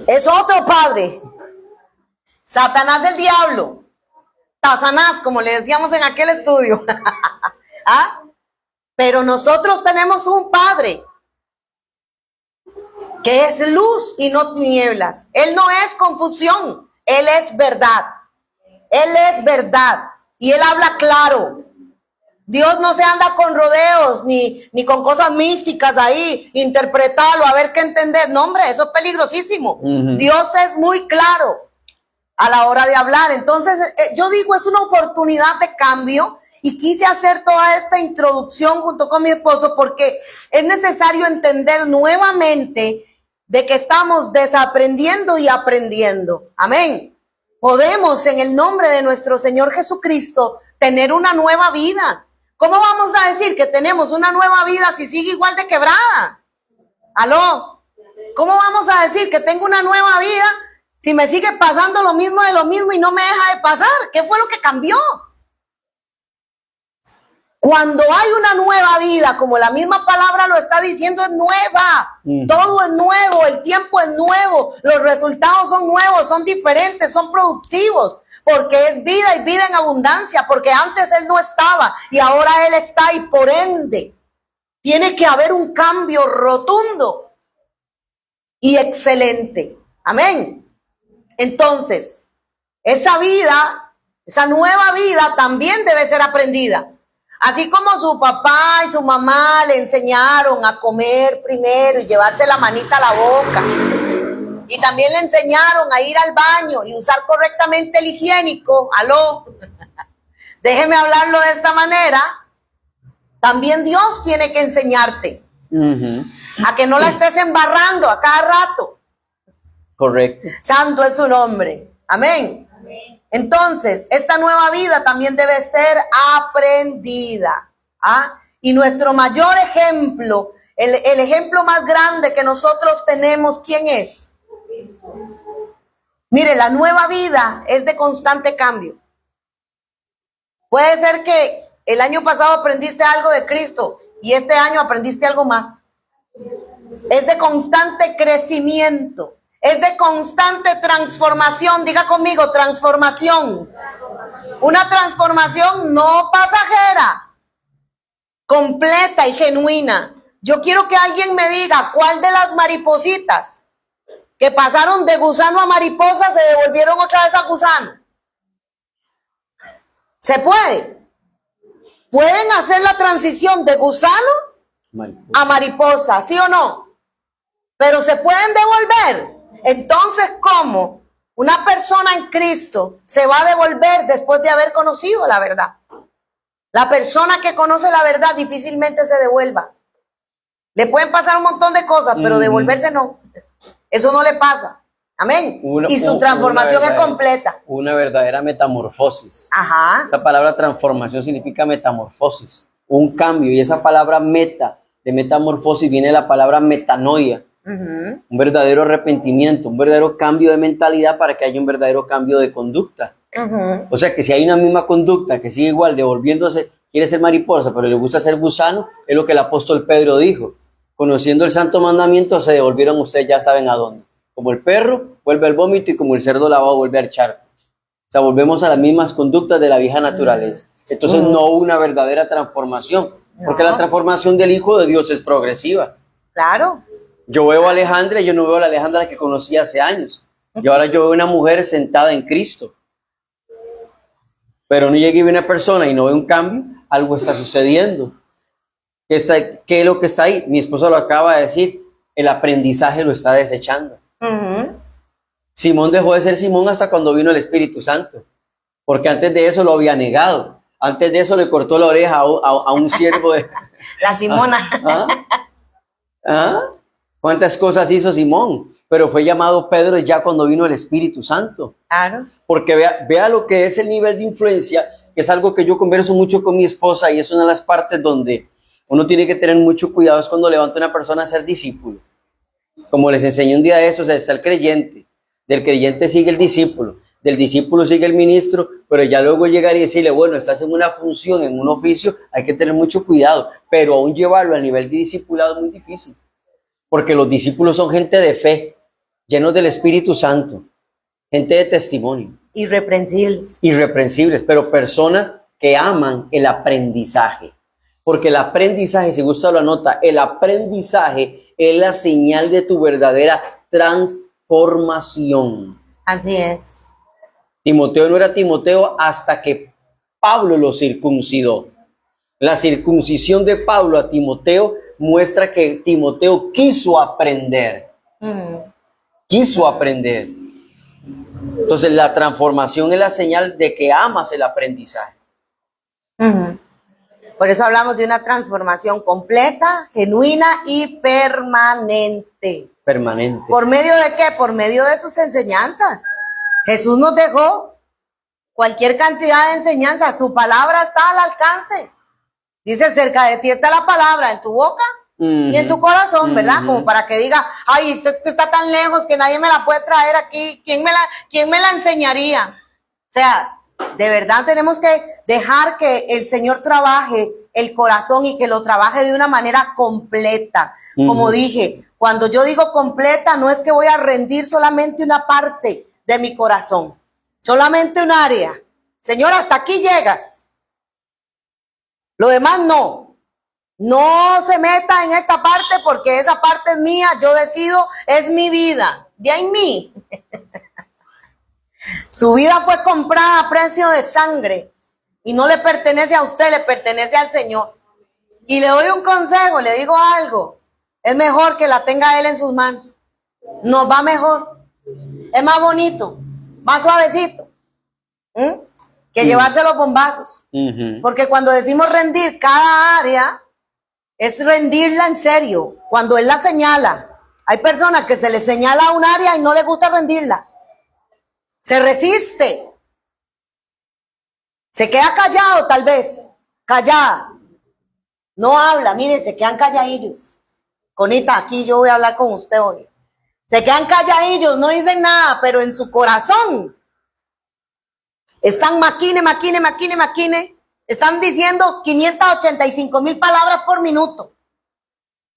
Es otro padre. Satanás el diablo. Tazanás, como le decíamos en aquel estudio. ¿Ah? Pero nosotros tenemos un padre que es luz y no tinieblas. Él no es confusión. Él es verdad. Él es verdad. Y él habla claro. Dios no se anda con rodeos ni con cosas místicas ahí, interpretarlo, a ver qué entender. No, hombre, eso es peligrosísimo. Dios es muy claro a la hora de hablar. Entonces, yo digo, es una oportunidad de cambio y quise hacer toda esta introducción junto con mi esposo porque es necesario entender nuevamente de que estamos desaprendiendo y aprendiendo. Amén. Podemos, en el nombre de nuestro Señor Jesucristo, tener una nueva vida. ¿Cómo vamos a decir que tenemos una nueva vida si sigue igual de quebrada? ¿Aló? ¿Cómo vamos a decir que tengo una nueva vida si me sigue pasando lo mismo de lo mismo y no me deja de pasar? ¿Qué fue lo que cambió? Cuando hay una nueva vida, como la misma palabra lo está diciendo, es nueva. Todo es nuevo, el tiempo es nuevo, los resultados son nuevos, son diferentes, son productivos. Porque es vida y vida en abundancia, porque antes él no estaba y ahora él está y por ende tiene que haber un cambio rotundo y excelente. Amén. Entonces, esa vida, esa nueva vida también debe ser aprendida. Así como su papá y su mamá le enseñaron a comer primero y llevarse la manita a la boca. Y también le enseñaron a ir al baño y usar correctamente el higiénico. Aló, déjeme hablarlo de esta manera. También Dios tiene que enseñarte a que no la estés embarrando a cada rato. Correcto. Santo es su nombre. Amén. Entonces, esta nueva vida también debe ser aprendida. ¿Ah? Y nuestro mayor ejemplo, el ejemplo más grande que nosotros tenemos, ¿quién es? Mire, la nueva vida es de constante cambio. Puede ser que el año pasado aprendiste algo de Cristo y este año aprendiste algo más. Es de constante crecimiento, es de constante transformación. Diga conmigo, transformación. Una transformación no pasajera, completa y genuina. Yo quiero que alguien me diga cuál de las maripositas que pasaron de gusano a mariposa se devolvieron otra vez a gusano. ¿Se puede? ¿Pueden hacer la transición de gusano a mariposa, sí o no? Pero se pueden devolver. Entonces, ¿cómo una persona en Cristo se va a devolver después de haber conocido la verdad? La persona que conoce la verdad difícilmente se devuelva. Le pueden pasar un montón de cosas, pero devolverse no. Eso no le pasa. Amén. Y su transformación es completa. Una verdadera metamorfosis. Ajá. Esa palabra transformación significa metamorfosis, un cambio. Y esa palabra meta, de metamorfosis, viene de la palabra metanoia. Un verdadero arrepentimiento, un verdadero cambio de mentalidad para que haya un verdadero cambio de conducta. O sea que si hay una misma conducta que sigue igual, devolviéndose, quiere ser mariposa, pero le gusta ser gusano, es lo que el apóstol Pedro dijo. Conociendo el santo mandamiento, se devolvieron, ustedes ya saben a dónde. Como el perro vuelve al vómito y como el cerdo lavado vuelve al charco. O sea, volvemos a las mismas conductas de la vieja naturaleza. Entonces no hubo una verdadera transformación, porque la transformación del Hijo de Dios es progresiva. Claro. Yo veo a Alejandra y yo no veo a la Alejandra que conocí hace años. Y ahora yo veo una mujer sentada en Cristo. Pero no llega y ve una persona y no ve un cambio, algo está sucediendo. ¿Qué es lo que está ahí? Mi esposa lo acaba de decir, el aprendizaje lo está desechando. Simón dejó de ser Simón hasta cuando vino el Espíritu Santo, porque antes de eso lo había negado. Antes de eso le cortó la oreja a un siervo de... La Simona. ¿Cuántas cosas hizo Simón? Pero fue llamado Pedro ya cuando vino el Espíritu Santo. Claro. Porque vea lo que es el nivel de influencia, que es algo que yo converso mucho con mi esposa y es una de las partes donde uno tiene que tener mucho cuidado, es cuando levanta a una persona a ser discípulo. Como les enseñé un día de eso, o sea, está el creyente, del creyente sigue el discípulo, del discípulo sigue el ministro, pero ya luego llegar y decirle, bueno, estás en una función, en un oficio, hay que tener mucho cuidado, pero aún llevarlo al nivel de discipulado es muy difícil, porque los discípulos son gente de fe, llenos del Espíritu Santo, gente de testimonio. Irreprensibles. Irreprensibles, pero personas que aman el aprendizaje. Porque el aprendizaje, si gusta lo anota, el aprendizaje es la señal de tu verdadera transformación. Así es. Timoteo no era Timoteo hasta que Pablo lo circuncidó. La circuncisión de Pablo a Timoteo muestra que Timoteo quiso aprender. Quiso aprender. Entonces la transformación es la señal de que amas el aprendizaje. Por eso hablamos de una transformación completa, genuina y permanente. Permanente. ¿Por medio de qué? Por medio de sus enseñanzas. Jesús nos dejó cualquier cantidad de enseñanzas. Su palabra está al alcance. Dice, cerca de ti está la palabra, en tu boca y en tu corazón, ¿verdad? Como para que diga, ay, usted está tan lejos que nadie me la puede traer aquí. ¿Quién me la enseñaría? O sea, de verdad tenemos que dejar que el Señor trabaje el corazón y que lo trabaje de una manera completa. Como dije, cuando yo digo completa, no es que voy a rendir solamente una parte de mi corazón, solamente un área. Señor, hasta aquí llegas. Lo demás no. No se meta en esta parte porque esa parte es mía, yo decido, es mi vida. De ahí mí. Su vida fue comprada a precio de sangre y no le pertenece a usted, le pertenece al Señor. Y le doy un consejo, le digo algo. Es mejor que la tenga Él en sus manos. Nos va mejor. Es más bonito, más suavecito. Que llevarse los bombazos. Porque cuando decimos rendir cada área, es rendirla en serio. Cuando Él la señala, hay personas que se les señala un área y no les gusta rendirla. Se resiste. Se queda callado tal vez. Callada. No habla. Miren, se quedan calladillos. Conita, aquí yo voy a hablar con usted hoy. Se quedan calladillos, no dicen nada, pero en su corazón están maquine. Están diciendo 585,000 palabras por minuto.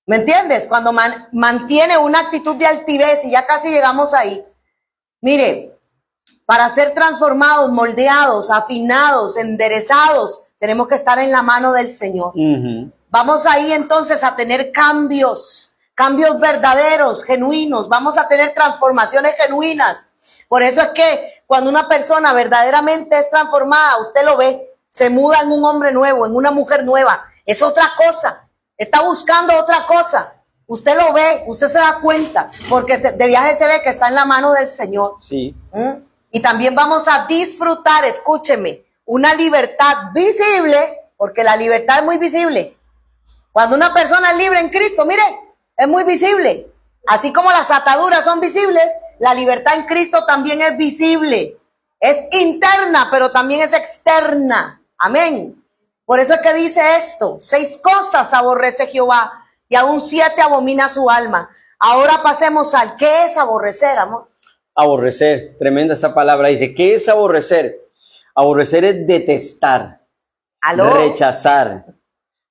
¿Me entiendes? Cuando mantiene una actitud de altivez y ya casi llegamos ahí. Mire, para ser transformados, moldeados, afinados, enderezados, tenemos que estar en la mano del Señor. Vamos ahí entonces a tener cambios verdaderos, genuinos. Vamos a tener transformaciones genuinas. Por eso es que cuando una persona verdaderamente es transformada, usted lo ve, se muda en un hombre nuevo, en una mujer nueva. Es otra cosa. Está buscando otra cosa. Usted lo ve, usted se da cuenta, porque de viaje se ve que está en la mano del Señor. Sí. Y también vamos a disfrutar, escúcheme, una libertad visible, porque la libertad es muy visible. Cuando una persona es libre en Cristo, mire, es muy visible. Así como las ataduras son visibles, la libertad en Cristo también es visible. Es interna, pero también es externa. Amén. Por eso es que dice esto: 6 cosas aborrece Jehová y aún 7 abomina su alma. Ahora pasemos al ¿qué es aborrecer, amor? Aborrecer, tremenda esa palabra. Dice, ¿qué es aborrecer? Aborrecer es detestar, ¿Aló? rechazar,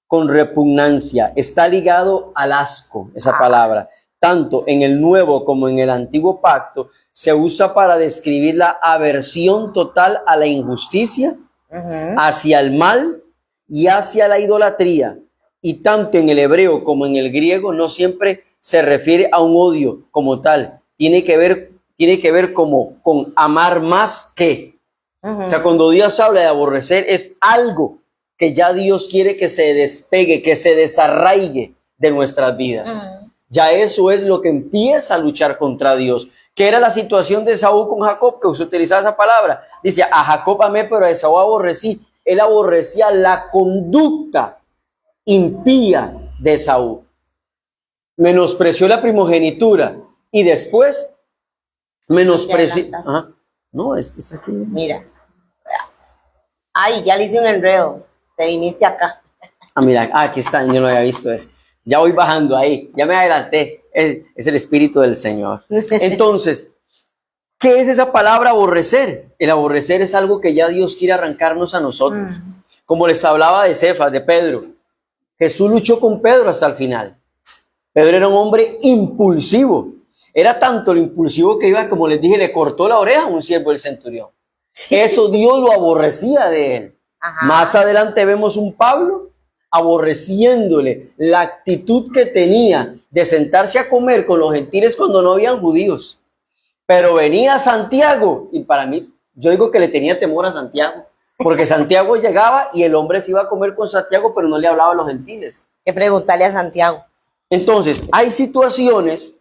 con repugnancia. Está ligado al asco, esa palabra. Tanto en el Nuevo como en el Antiguo Pacto se usa para describir la aversión total a la injusticia, hacia el mal y hacia la idolatría. Y tanto en el hebreo como en el griego no siempre se refiere a un odio como tal. Tiene que ver como con amar más que. O sea, cuando Dios habla de aborrecer, es algo que ya Dios quiere que se despegue, que se desarraigue de nuestras vidas. Ya eso es lo que empieza a luchar contra Dios. Que era la situación de Esaú con Jacob, que usted utilizaba esa palabra. Dice, a Jacob amé, pero a Esaú aborrecí. Él aborrecía la conducta impía de Esaú. Menospreció la primogenitura y después menospreció. No, es que está aquí. Mira. Ay, ya le hice un enredo. Te viniste acá. Mira, aquí está, yo no había visto eso. Ya voy bajando ahí, ya me adelanté. Es el Espíritu del Señor. Entonces, ¿qué es esa palabra aborrecer? El aborrecer es algo que ya Dios quiere arrancarnos a nosotros. Como les hablaba de Cefas, de Pedro. Jesús luchó con Pedro hasta el final. Pedro era un hombre impulsivo. Era tanto lo impulsivo que iba, como les dije, le cortó la oreja a un siervo del centurión. Eso Dios lo aborrecía de él. Más adelante vemos un Pablo aborreciéndole la actitud que tenía de sentarse a comer con los gentiles cuando no habían judíos. Pero venía Santiago y para mí, yo digo que le tenía temor a Santiago, porque Santiago llegaba y el hombre se iba a comer con Santiago, pero no le hablaba a los gentiles. Que preguntarle a Santiago. Entonces, hay situaciones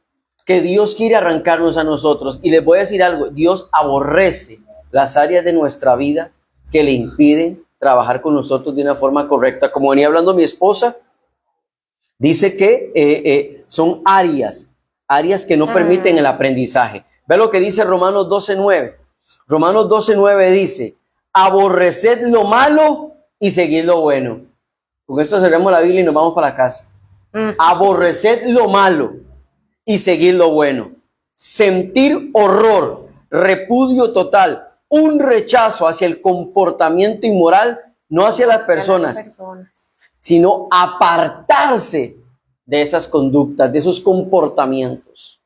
que Dios quiere arrancarnos a nosotros y les voy a decir algo, Dios aborrece las áreas de nuestra vida que le impiden trabajar con nosotros de una forma correcta. Como venía hablando mi esposa, dice que son áreas que no permiten el aprendizaje. Ve lo que dice Romanos 12:9. Romanos 12:9 dice, aborreced lo malo y seguid lo bueno. Con esto cerramos la Biblia y nos vamos para la casa. Aborreced lo malo y seguid lo bueno. Sentir horror, repudio total, un rechazo hacia el comportamiento inmoral, no hacia las personas, sino apartarse de esas conductas, de esos comportamientos.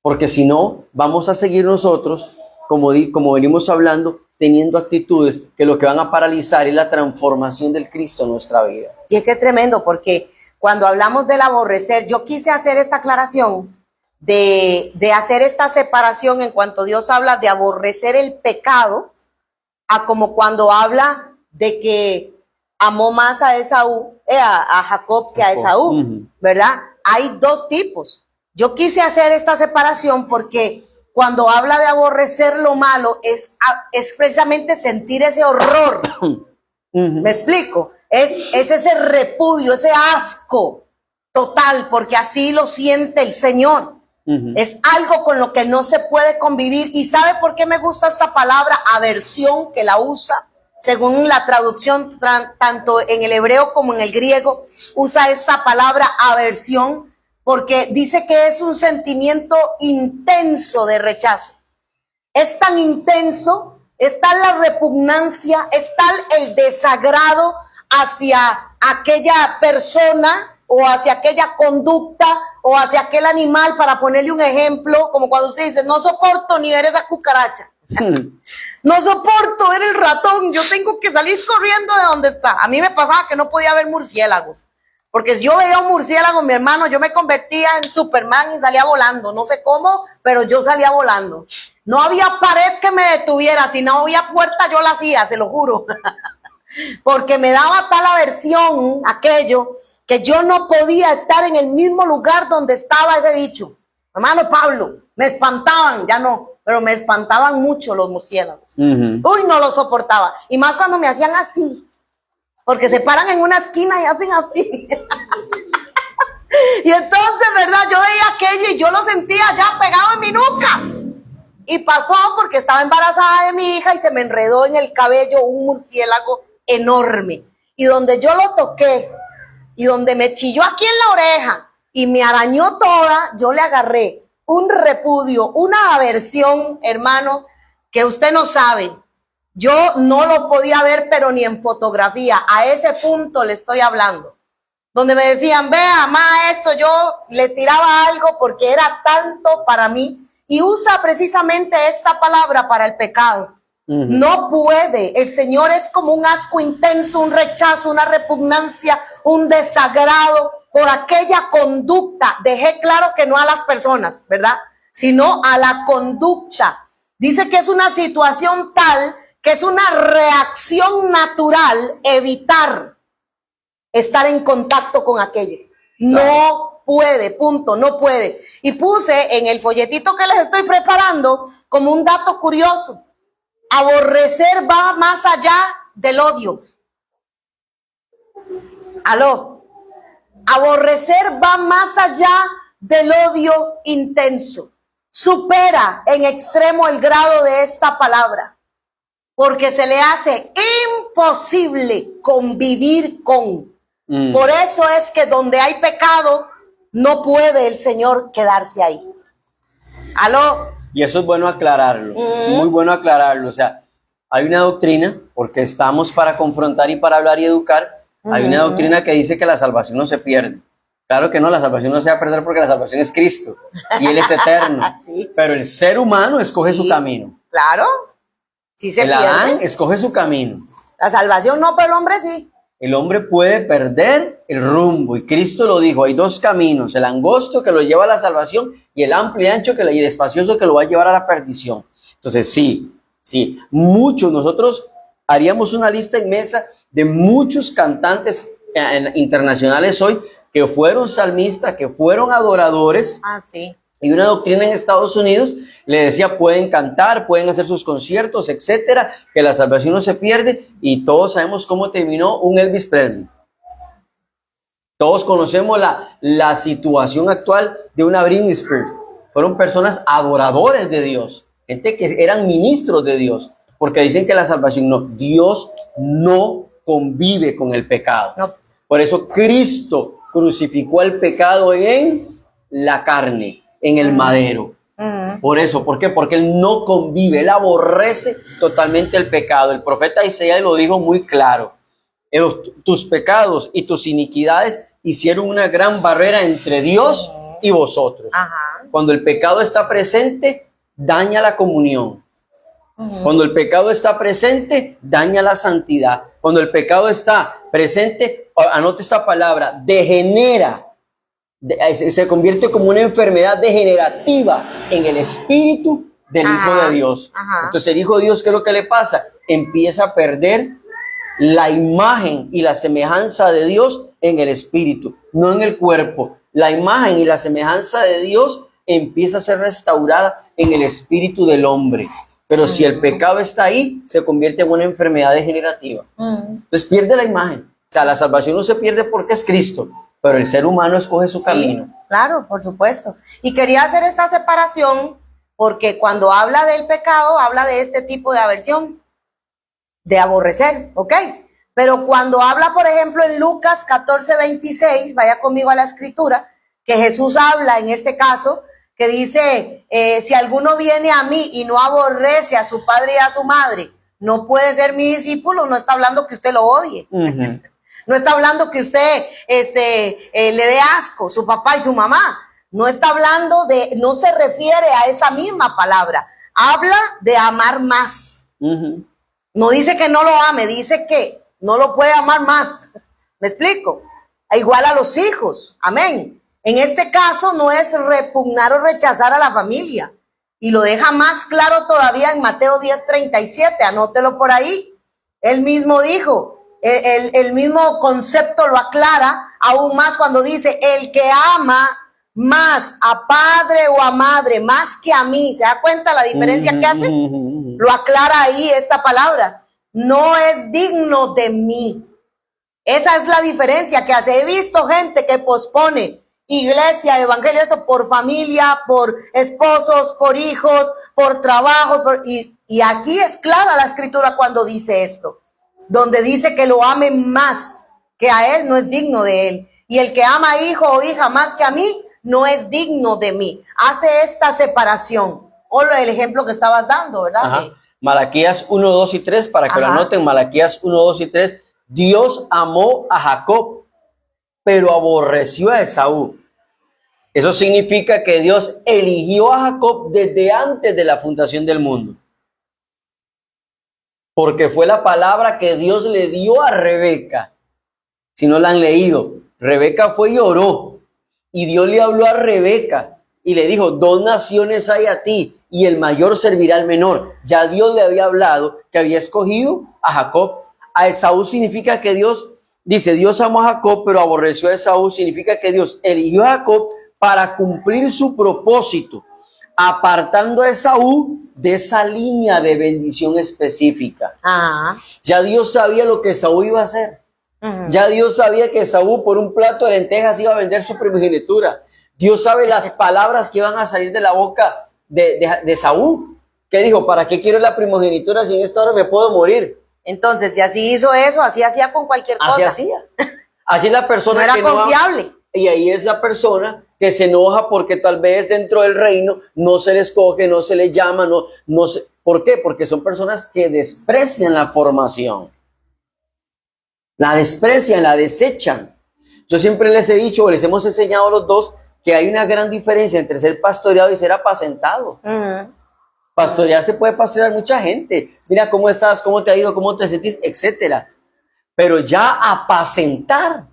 Porque si no, vamos a seguir nosotros, como venimos hablando, teniendo actitudes que lo que van a paralizar es la transformación del Cristo en nuestra vida. Y es que es tremendo, porque cuando hablamos del aborrecer, yo quise hacer esta aclaración de hacer esta separación en cuanto Dios habla de aborrecer el pecado, a como cuando habla de que amó más a Esaú, a Jacob que a Esaú, ¿verdad? Hay dos tipos. Yo quise hacer esta separación porque cuando habla de aborrecer lo malo es precisamente sentir ese horror. ¿Me explico? Es ese repudio, ese asco total, porque así lo siente el Señor. Es algo con lo que no se puede convivir. ¿Y sabe por qué me gusta esta palabra aversión, que la usa? Según la traducción, tanto en el hebreo como en el griego, usa esta palabra aversión, porque dice que es un sentimiento intenso de rechazo. Es tan intenso, es tal la repugnancia, es tal el desagrado hacia aquella persona o hacia aquella conducta o hacia aquel animal, para ponerle un ejemplo, como cuando usted dice, no soporto ni ver esa cucaracha. No soporto ver el ratón, yo tengo que salir corriendo de donde está. A mí me pasaba que no podía ver murciélagos, porque si yo veía un murciélago, mi hermano, yo me convertía en Superman y salía volando. No sé cómo, pero yo salía volando. No había pared que me detuviera, si no había puerta yo la hacía, se lo juro. Porque me daba tal aversión aquello que yo no podía estar en el mismo lugar donde estaba ese bicho. Hermano Pablo, me espantaban, ya no, pero me espantaban mucho los murciélagos. Uy, no lo soportaba. Y más cuando me hacían así, porque se paran en una esquina y hacen así. Y entonces, ¿verdad? Yo veía aquello y yo lo sentía ya pegado en mi nuca. Y pasó porque estaba embarazada de mi hija y se me enredó en el cabello un murciélago enorme. Y donde yo lo toqué y donde me chilló aquí en la oreja y me arañó toda, yo le agarré un repudio, una aversión, hermano, que usted no sabe. Yo no lo podía ver, pero ni en fotografía. A ese punto le estoy hablando. Donde me decían, vea, ma, esto, yo le tiraba algo porque era tanto para mí. Y usa precisamente esta palabra para el pecado. No puede. El Señor es como un asco intenso, un rechazo, una repugnancia, un desagrado por aquella conducta. Dejé claro que no a las personas, ¿verdad? Sino a la conducta. Dice que es una situación tal que es una reacción natural evitar estar en contacto con aquello. No puede, punto, no puede. Y puse en el folletito que les estoy preparando como un dato curioso. Aborrecer va más allá del odio. Aló. Aborrecer va más allá del odio intenso. Supera en extremo el grado de esta palabra, porque se le hace imposible convivir con. Por eso es que donde hay pecado, no puede el Señor quedarse ahí. ¿Aló? Y eso es bueno aclararlo, muy bueno aclararlo. O sea, hay una doctrina, porque estamos para confrontar y para hablar y educar, hay una doctrina que dice que la salvación no se pierde. Claro que no, la salvación no se va a perder porque la salvación es Cristo y Él es eterno. Sí. Pero el ser humano escoge Sí, su camino. Claro, sí se El pierde. Adán escoge su camino. La salvación no, pero el hombre sí. El hombre puede perder el rumbo y Cristo lo dijo, hay dos caminos, el angosto que lo lleva a la salvación y el amplio y ancho y espacioso que lo va a llevar a la perdición. Entonces sí, muchos, nosotros haríamos una lista inmensa de muchos cantantes internacionales hoy que fueron salmistas, que fueron adoradores. Ah, sí. Y una doctrina en Estados Unidos le decía, pueden cantar, pueden hacer sus conciertos, etcétera, que la salvación no se pierde, y todos sabemos cómo terminó un Elvis Presley. Todos conocemos la situación actual de una Britney Spears. Fueron personas adoradores de Dios, gente que eran ministros de Dios, porque dicen que la salvación no, Dios no convive con el pecado. No. Por eso Cristo crucificó el pecado en la carne, en el madero. Por eso, ¿por qué? Porque Él no convive, Él aborrece totalmente el pecado. El profeta Isaías lo dijo muy claro. Tus pecados y tus iniquidades hicieron una gran barrera entre Dios y vosotros. Ajá. Cuando el pecado está presente, daña la comunión. Cuando el pecado está presente, daña la santidad. Cuando el pecado está presente, anote esta palabra, degenera. Se convierte como una enfermedad degenerativa en el espíritu del Hijo de Dios. Entonces el Hijo de Dios, ¿qué es lo que le pasa? Empieza a perder la imagen y la semejanza de Dios en el espíritu, no en el cuerpo. La imagen y la semejanza de Dios empieza a ser restaurada en el espíritu del hombre. Pero si el pecado está ahí, se convierte en una enfermedad degenerativa. Entonces pierde la imagen. O sea, la salvación no se pierde porque es Cristo, pero el ser humano escoge su camino. Sí, claro, por supuesto. Y quería hacer esta separación porque cuando habla del pecado, habla de este tipo de aversión, de aborrecer, ¿ok? Pero cuando habla, por ejemplo, en Lucas 14:26, vaya conmigo a la escritura, que Jesús habla en este caso, que dice, si alguno viene a mí y no aborrece a su padre y a su madre, no puede ser mi discípulo. No está hablando que usted lo odie. No está hablando que usted le dé asco, su papá y su mamá. No está hablando no se refiere a esa misma palabra. Habla de amar más. No dice que no lo ame, dice que no lo puede amar más. ¿Me explico? Igual a los hijos. Amén. En este caso no es repugnar o rechazar a la familia. Y lo deja más claro todavía en Mateo 10:37. Anótelo por ahí. Él mismo dijo, el mismo concepto lo aclara aún más cuando dice, el que ama más a padre o a madre más que a mí. ¿Se da cuenta la diferencia que hace? Lo aclara ahí esta palabra. No es digno de mí. Esa es la diferencia que hace. He visto gente que pospone iglesia, evangelio, esto por familia, por esposos, por hijos, por trabajo. Y aquí es clara la escritura cuando dice esto, donde dice que lo amen más que a él, no es digno de él. Y el que ama a hijo o hija más que a mí, no es digno de mí. Hace esta separación. O el ejemplo que estabas dando, ¿verdad? Ajá. Malaquías 1, 2 y 3, para que lo anoten, Malaquías 1, 2 y 3. Dios amó a Jacob, pero aborreció a Esaú. Eso significa que Dios eligió a Jacob desde antes de la fundación del mundo. Porque fue la palabra que Dios le dio a Rebeca. Si no la han leído, Rebeca fue y oró. Y Dios le habló a Rebeca y le dijo, 2 naciones hay a ti y el mayor servirá al menor. Ya Dios le había hablado que había escogido a Jacob. A Esaú significa que Dios, dice, Dios amó a Jacob, pero aborreció a Esaú, significa que Dios eligió a Jacob para cumplir su propósito, apartando a Esaú de esa línea de bendición específica. Ajá. Ya Dios sabía lo que Esaú iba a hacer. Ujú. Ya Dios sabía que Esaú por un plato de lentejas iba a vender su primogenitura. Dios sabe las palabras que iban a salir de la boca de Esaú. ¿Qué dijo? ¿Para qué quiero la primogenitura si en esta hora me puedo morir? Entonces, si así hizo eso, así hacía con cualquier cosa. Así hacía. Así es la persona No era que confiable. y ahí es la persona que se enoja porque tal vez dentro del reino no se les escoge, no se les llama, no se, ¿por qué? Porque son personas que desprecian la formación. La desprecian, la desechan. Yo siempre les he dicho, o les hemos enseñado a los dos, que hay una gran diferencia entre ser pastoreado y ser apacentado. Ujú. Pastorear se puede pastorear mucha gente. Mira cómo estás, cómo te ha ido, cómo te sentís, etcétera. Pero ya apacentar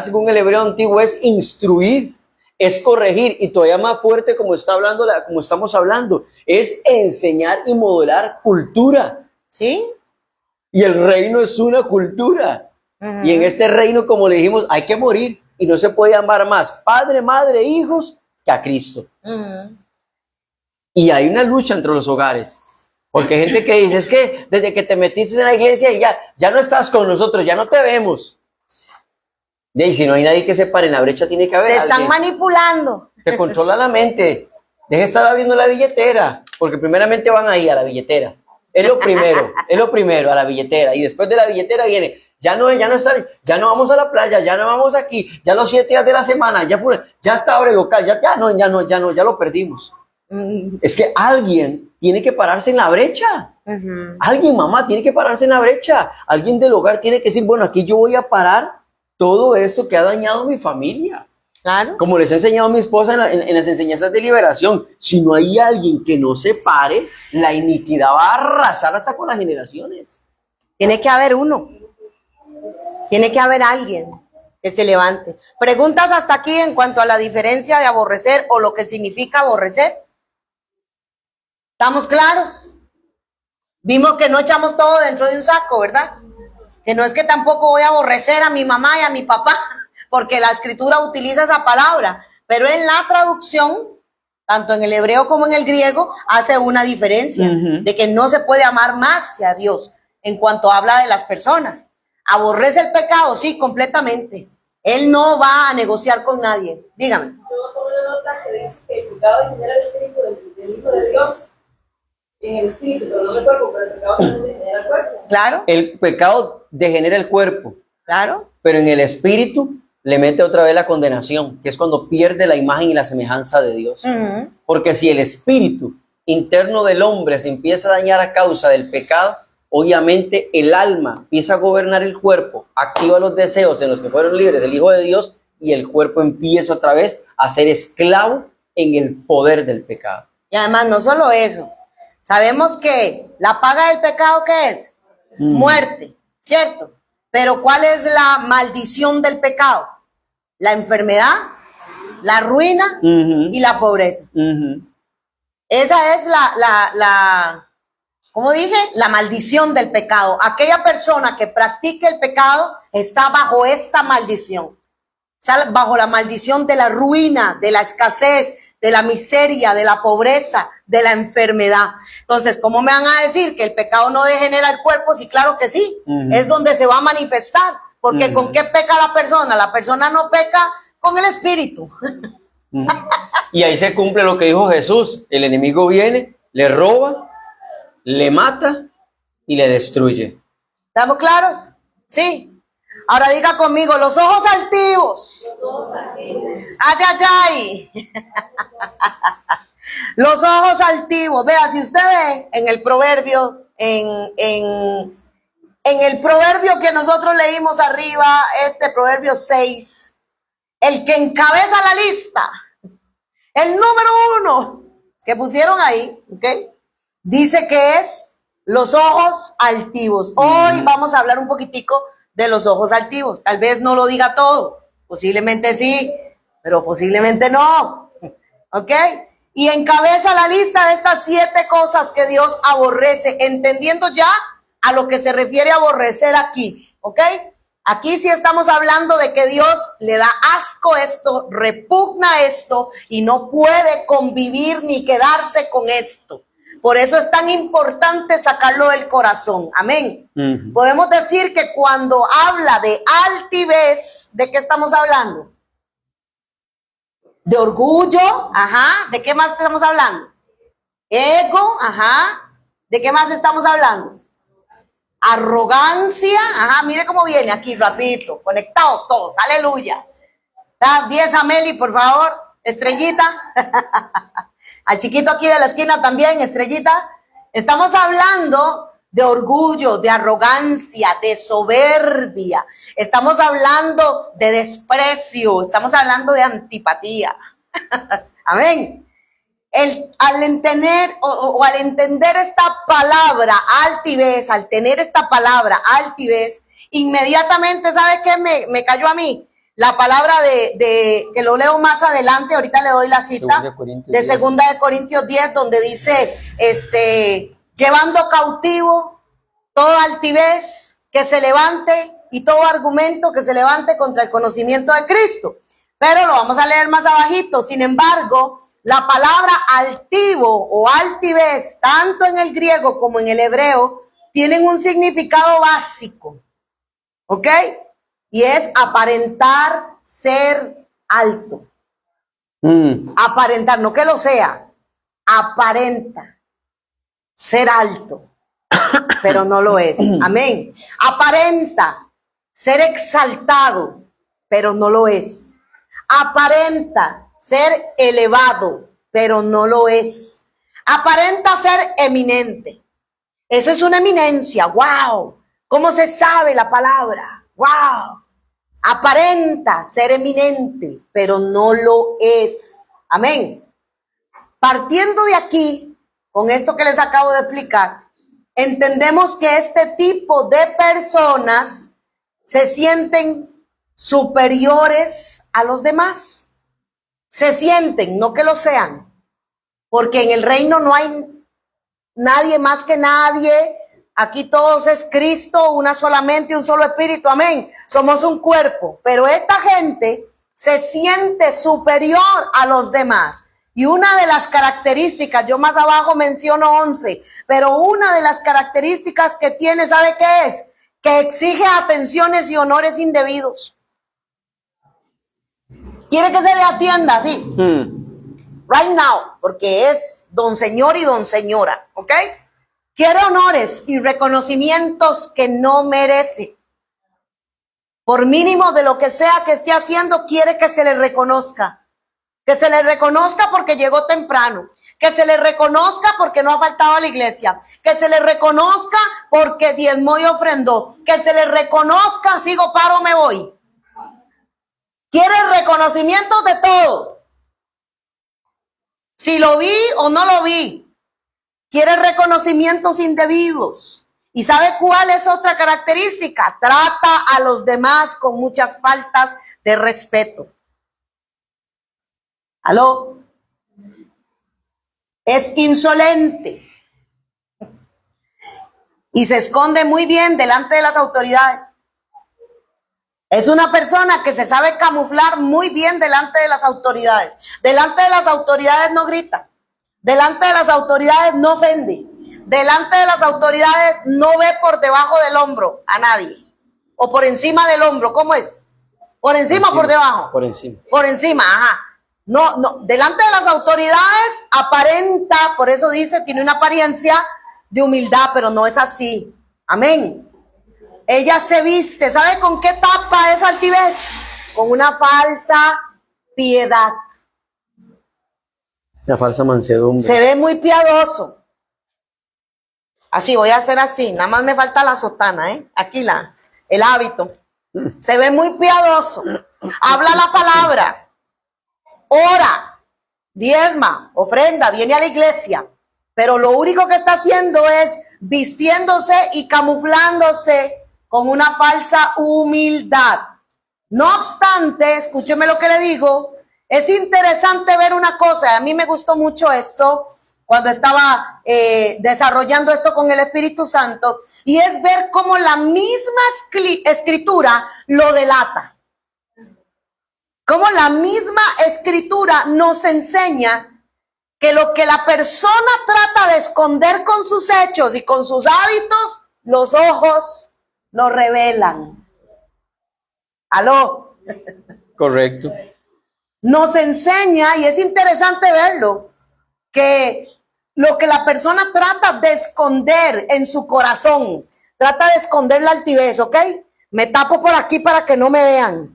según el hebreo antiguo es instruir, es corregir y todavía más fuerte como estamos hablando, es enseñar y modelar cultura. ¿Sí? Y el reino es una cultura. Ujú. Y en este reino, como le dijimos, hay que morir y no se puede amar más padre, madre, hijos que a Cristo. Ujú. Y hay una lucha entre los hogares. Porque hay gente que dice, es que desde que te metiste en la iglesia ya no estás con nosotros, ya no te vemos. Y si no hay nadie que se pare en la brecha, tiene que haber Te están alguien. manipulando. Te controla la mente. Deja de estar viendo la billetera, porque primeramente van ahí a la billetera. Es lo primero, a la billetera. Y después de la billetera viene, ya no vamos a la playa, ya no vamos aquí, ya los 7 días de la semana, ya está abre local, ya lo perdimos. Ujú. Es que alguien tiene que pararse en la brecha. Ujú. Alguien, mamá, tiene que pararse en la brecha. Alguien del hogar tiene que decir, bueno, aquí yo voy a parar todo esto que ha dañado mi familia. Claro. Como les he enseñado a mi esposa en las enseñanzas de liberación, si no hay alguien que no se pare, la iniquidad va a arrasar hasta con las generaciones. Tiene que haber uno. Tiene que haber alguien que se levante. Preguntas hasta aquí en cuanto a la diferencia de aborrecer o lo que significa aborrecer. ¿Estamos claros? Vimos que no echamos todo dentro de un saco, ¿verdad? Que no es que tampoco voy a aborrecer a mi mamá y a mi papá, porque la escritura utiliza esa palabra, pero en la traducción, tanto en el hebreo como en el griego, hace una diferencia de que no se puede amar más que a Dios en cuanto habla de las personas. ¿Aborrece el pecado? Sí, completamente. Él no va a negociar con nadie. Dígame. Yo tomé una nota que dice que el pecado degenera el espíritu del Hijo de Dios en el espíritu, pero no en el cuerpo, pero el pecado también degenera el cuerpo. Claro, El pecado degenera el cuerpo, claro. pero en el espíritu le mete otra vez la condenación, que es cuando pierde la imagen y la semejanza de Dios. Ujú. Porque si el espíritu interno del hombre se empieza a dañar a causa del pecado, obviamente el alma empieza a gobernar el cuerpo, activa los deseos en los que fueron libres el Hijo de Dios y el cuerpo empieza otra vez a ser esclavo en el poder del pecado. Y además, no solo eso. Sabemos que la paga del pecado, ¿qué es? Muerte, ¿cierto? Pero ¿cuál es la maldición del pecado? La enfermedad, la ruina y la pobreza. Esa es ¿cómo dije? La maldición del pecado. Aquella persona que practique el pecado está bajo esta maldición. Está bajo la maldición de la ruina, de la escasez, de la miseria, de la pobreza, de la enfermedad. Entonces, ¿cómo me van a decir que el pecado no degenera el cuerpo? Sí, claro que sí. Es donde se va a manifestar. Porque ¿con qué peca la persona? La persona no peca con el espíritu. Y ahí se cumple lo que dijo Jesús. El enemigo viene, le roba, le mata y le destruye. ¿Estamos claros? Sí. Ahora diga conmigo, los ojos altivos. Ay, ay, ay. Los ojos altivos. Vea, si usted ve en el proverbio, en el proverbio que nosotros leímos arriba, este proverbio 6, el que encabeza la lista, el número 1 que pusieron ahí, ¿ok? Dice que es los ojos altivos. Hoy vamos a hablar un poquitico de los ojos altivos. Tal vez no lo diga todo, posiblemente sí, pero posiblemente no, ¿ok? y encabeza la lista de estas 7 cosas que Dios aborrece, entendiendo ya a lo que se refiere a aborrecer aquí, ¿ok? Aquí sí estamos hablando de que Dios le da asco esto, repugna esto y no puede convivir ni quedarse con esto. Por eso es tan importante sacarlo del corazón. Amén. Podemos decir que cuando habla de altivez, ¿de qué estamos hablando? De orgullo, ajá. ¿De qué más estamos hablando? Ego, ajá. ¿De qué más estamos hablando? Arrogancia, ajá. Mire cómo viene aquí, rapidito. Conectados todos, aleluya. 10 a Meli, por favor. Estrellita. Al chiquito aquí de la esquina también, Estrellita. Estamos hablando de orgullo, de arrogancia, de soberbia. Estamos hablando de desprecio. Estamos hablando de antipatía. Amén. Al entender esta palabra altivez, al tener esta palabra altivez, inmediatamente, ¿sabe qué me cayó a mí? La palabra de que lo leo más adelante, ahorita le doy la cita, de 2 de Corintios 10, donde dice, llevando cautivo toda altivez que se levante y todo argumento que se levante contra el conocimiento de Cristo. Pero lo vamos a leer más abajito. Sin embargo, la palabra altivo o altivez, tanto en el griego como en el hebreo, tienen un significado básico, ¿ok? Y es aparentar ser alto. Aparentar, no que lo sea, aparenta ser alto, pero no lo es. Amén. Aparenta ser exaltado, pero no lo es. Aparenta ser elevado, pero no lo es. Aparenta ser eminente. Eso es una eminencia. ¡Wow! ¿Cómo se sabe la palabra? ¡Wow! Aparenta ser eminente, pero no lo es. Amén. Partiendo de aquí, con esto que les acabo de explicar, entendemos que este tipo de personas se sienten superiores a los demás. Se sienten, no que lo sean, porque en el reino no hay nadie más que nadie. Aquí todos es Cristo, una sola mente, un solo espíritu, amén. Somos un cuerpo, pero esta gente se siente superior a los demás. Y una de las características, yo más abajo menciono 11, pero una de las características que tiene, ¿sabe qué es? Que exige atenciones y honores indebidos. Quiere que se le atienda así, right now, porque es don señor y don señora, ¿ok? Quiere honores y reconocimientos que no merece. Por mínimo de lo que sea que esté haciendo, quiere que se le reconozca. Que se le reconozca porque llegó temprano. Que se le reconozca porque no ha faltado a la iglesia. Que se le reconozca porque diezmó y ofrendó. Que se le reconozca, sigo, paro, me voy. Quiere reconocimiento de todo. Si lo vi o no lo vi. Quiere reconocimientos indebidos. ¿Y sabe cuál es otra característica? Trata a los demás con muchas faltas de respeto. ¿Aló? Es insolente. Y se esconde muy bien delante de las autoridades. Es una persona que se sabe camuflar muy bien delante de las autoridades. Delante de las autoridades no grita. Delante de las autoridades no ofende. Delante de las autoridades no ve por debajo del hombro a nadie. O por encima del hombro. ¿Cómo es? ¿Por encima o por debajo? Por encima. Por encima, ajá. No. Delante de las autoridades aparenta, por eso dice, tiene una apariencia de humildad, pero no es así. Amén. Ella se viste, ¿sabe con qué tapa esa altivez? Con una falsa piedad. La falsa mansedumbre. Se ve muy piadoso. Así, voy a hacer así. Nada más me falta la sotana, ¿eh? Aquí el hábito. Se ve muy piadoso. Habla la palabra. Ora. Diezma. Ofrenda. Viene a la iglesia. Pero lo único que está haciendo es vistiéndose y camuflándose con una falsa humildad. No obstante, escúcheme lo que le digo, Es interesante ver una cosa, a mí me gustó mucho esto cuando estaba desarrollando esto con el Espíritu Santo, y es ver cómo la misma escritura lo delata. Cómo la misma escritura nos enseña que lo que la persona trata de esconder con sus hechos y con sus hábitos, los ojos lo revelan. ¿Aló? Correcto. Nos enseña, y es interesante verlo, que lo que la persona trata de esconder en su corazón, trata de esconder la altivez, ¿ok? Me tapo por aquí para que no me vean.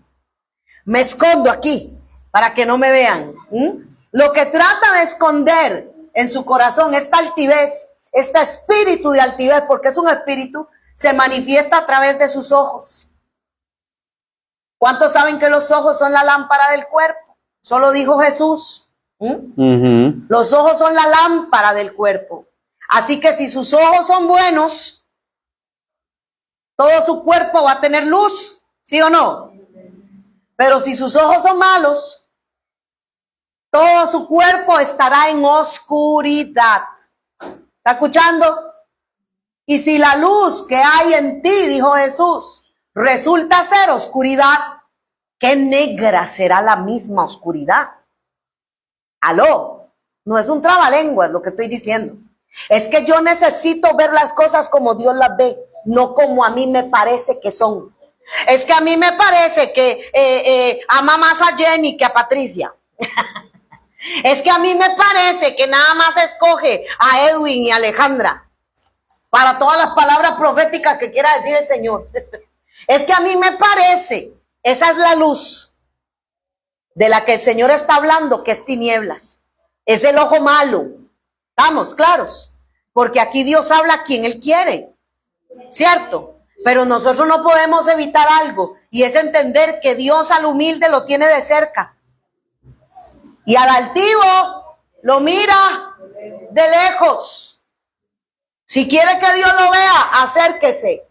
Me escondo aquí para que no me vean. Lo que trata de esconder en su corazón, esta altivez, este espíritu de altivez, porque es un espíritu, se manifiesta a través de sus ojos. ¿Cuántos saben que los ojos son la lámpara del cuerpo? Solo dijo Jesús. Los ojos son la lámpara del cuerpo. Así que si sus ojos son buenos, todo su cuerpo va a tener luz, ¿sí o no? Pero si sus ojos son malos, todo su cuerpo estará en oscuridad. ¿Está escuchando? Y si la luz que hay en ti, dijo Jesús, resulta ser oscuridad, qué negra será la misma oscuridad. Aló, no es un trabalenguas lo que estoy diciendo. Es que yo necesito ver las cosas como Dios las ve, no como a mí me parece que son. Es que a mí me parece que ama más a Jenny que a Patricia. Es que a mí me parece que nada más escoge a Edwin y a Alejandra para todas las palabras proféticas que quiera decir el Señor. Es que a mí me parece, esa es la luz de la que el Señor está hablando, que es tinieblas. Es el ojo malo. ¿Estamos claros? Porque aquí Dios habla a quien Él quiere, ¿cierto? Pero nosotros no podemos evitar algo, y es entender que Dios al humilde lo tiene de cerca. Y al altivo lo mira de lejos. Si quiere que Dios lo vea, acérquese.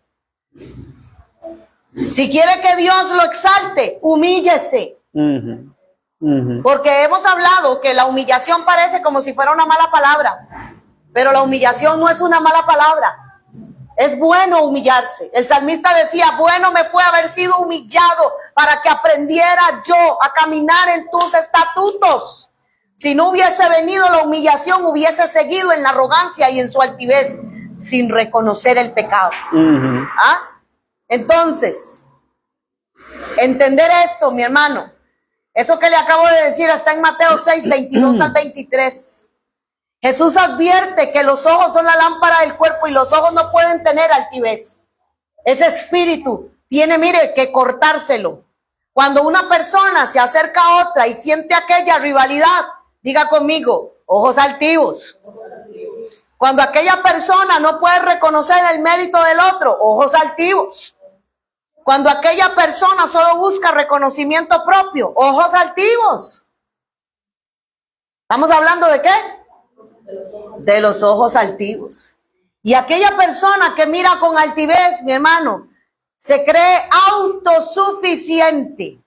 Si quiere que Dios lo exalte, humíllese. Porque hemos hablado que la humillación parece como si fuera una mala palabra, pero la humillación no es una mala palabra. Es bueno humillarse. El salmista decía, bueno me fue haber sido humillado para que aprendiera yo a caminar en tus estatutos. Si no hubiese venido la humillación, hubiese seguido en la arrogancia y en su altivez sin reconocer el pecado. Entonces, entender esto, mi hermano, eso que le acabo de decir está en Mateo 6, 22 al 23. Jesús advierte que los ojos son la lámpara del cuerpo y los ojos no pueden tener altivez. Ese espíritu tiene, mire, que cortárselo. Cuando una persona se acerca a otra y siente aquella rivalidad, diga conmigo, ojos altivos. Cuando aquella persona no puede reconocer el mérito del otro, ojos altivos. Cuando aquella persona solo busca reconocimiento propio, ojos altivos. ¿Estamos hablando de qué? De los ojos altivos. Y aquella persona que mira con altivez, mi hermano, se cree autosuficiente.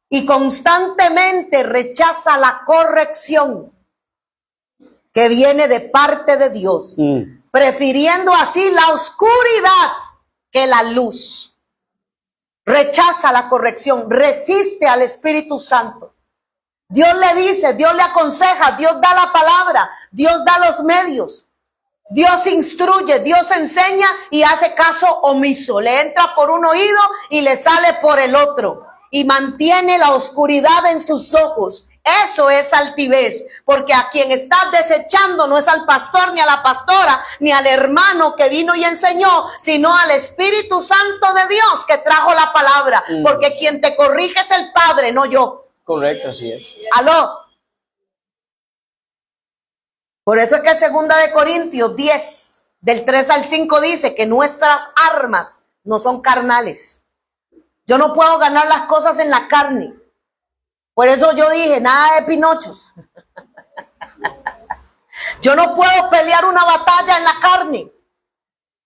Y constantemente rechaza la corrección que viene de parte de Dios, prefiriendo así la oscuridad que la luz. Rechaza la corrección, resiste al Espíritu Santo. Dios le dice, Dios le aconseja, Dios da la palabra, Dios da los medios, Dios instruye, Dios enseña y hace caso omiso. Le entra por un oído y le sale por el otro, y mantiene la oscuridad en sus ojos. Eso es altivez, porque a quien estás desechando no es al pastor, ni a la pastora, ni al hermano que vino y enseñó, sino al Espíritu Santo de Dios que trajo la palabra, porque quien te corrige es el Padre, no yo. Correcto, así es. Aló. Por eso es que 2 de Corintios 10, del 3 al 5 dice que nuestras armas no son carnales. Yo no puedo ganar las cosas en la carne. Por eso yo dije, nada de pinochos. Yo no puedo pelear una batalla en la carne.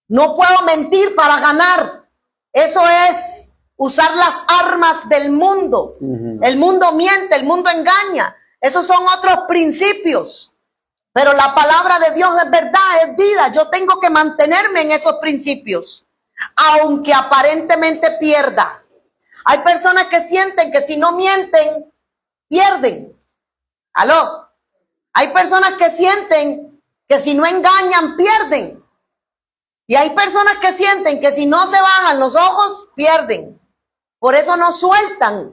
No puedo mentir para ganar. Eso es usar las armas del mundo. El mundo miente, el mundo engaña. Esos son otros principios. Pero la palabra de Dios es verdad, es vida. Yo tengo que mantenerme en esos principios, aunque aparentemente pierda. Hay personas que sienten que si no mienten, pierden. ¿Aló? Hay personas que sienten que si no engañan, pierden. Y hay personas que sienten que si no se bajan los ojos, pierden. Por eso no sueltan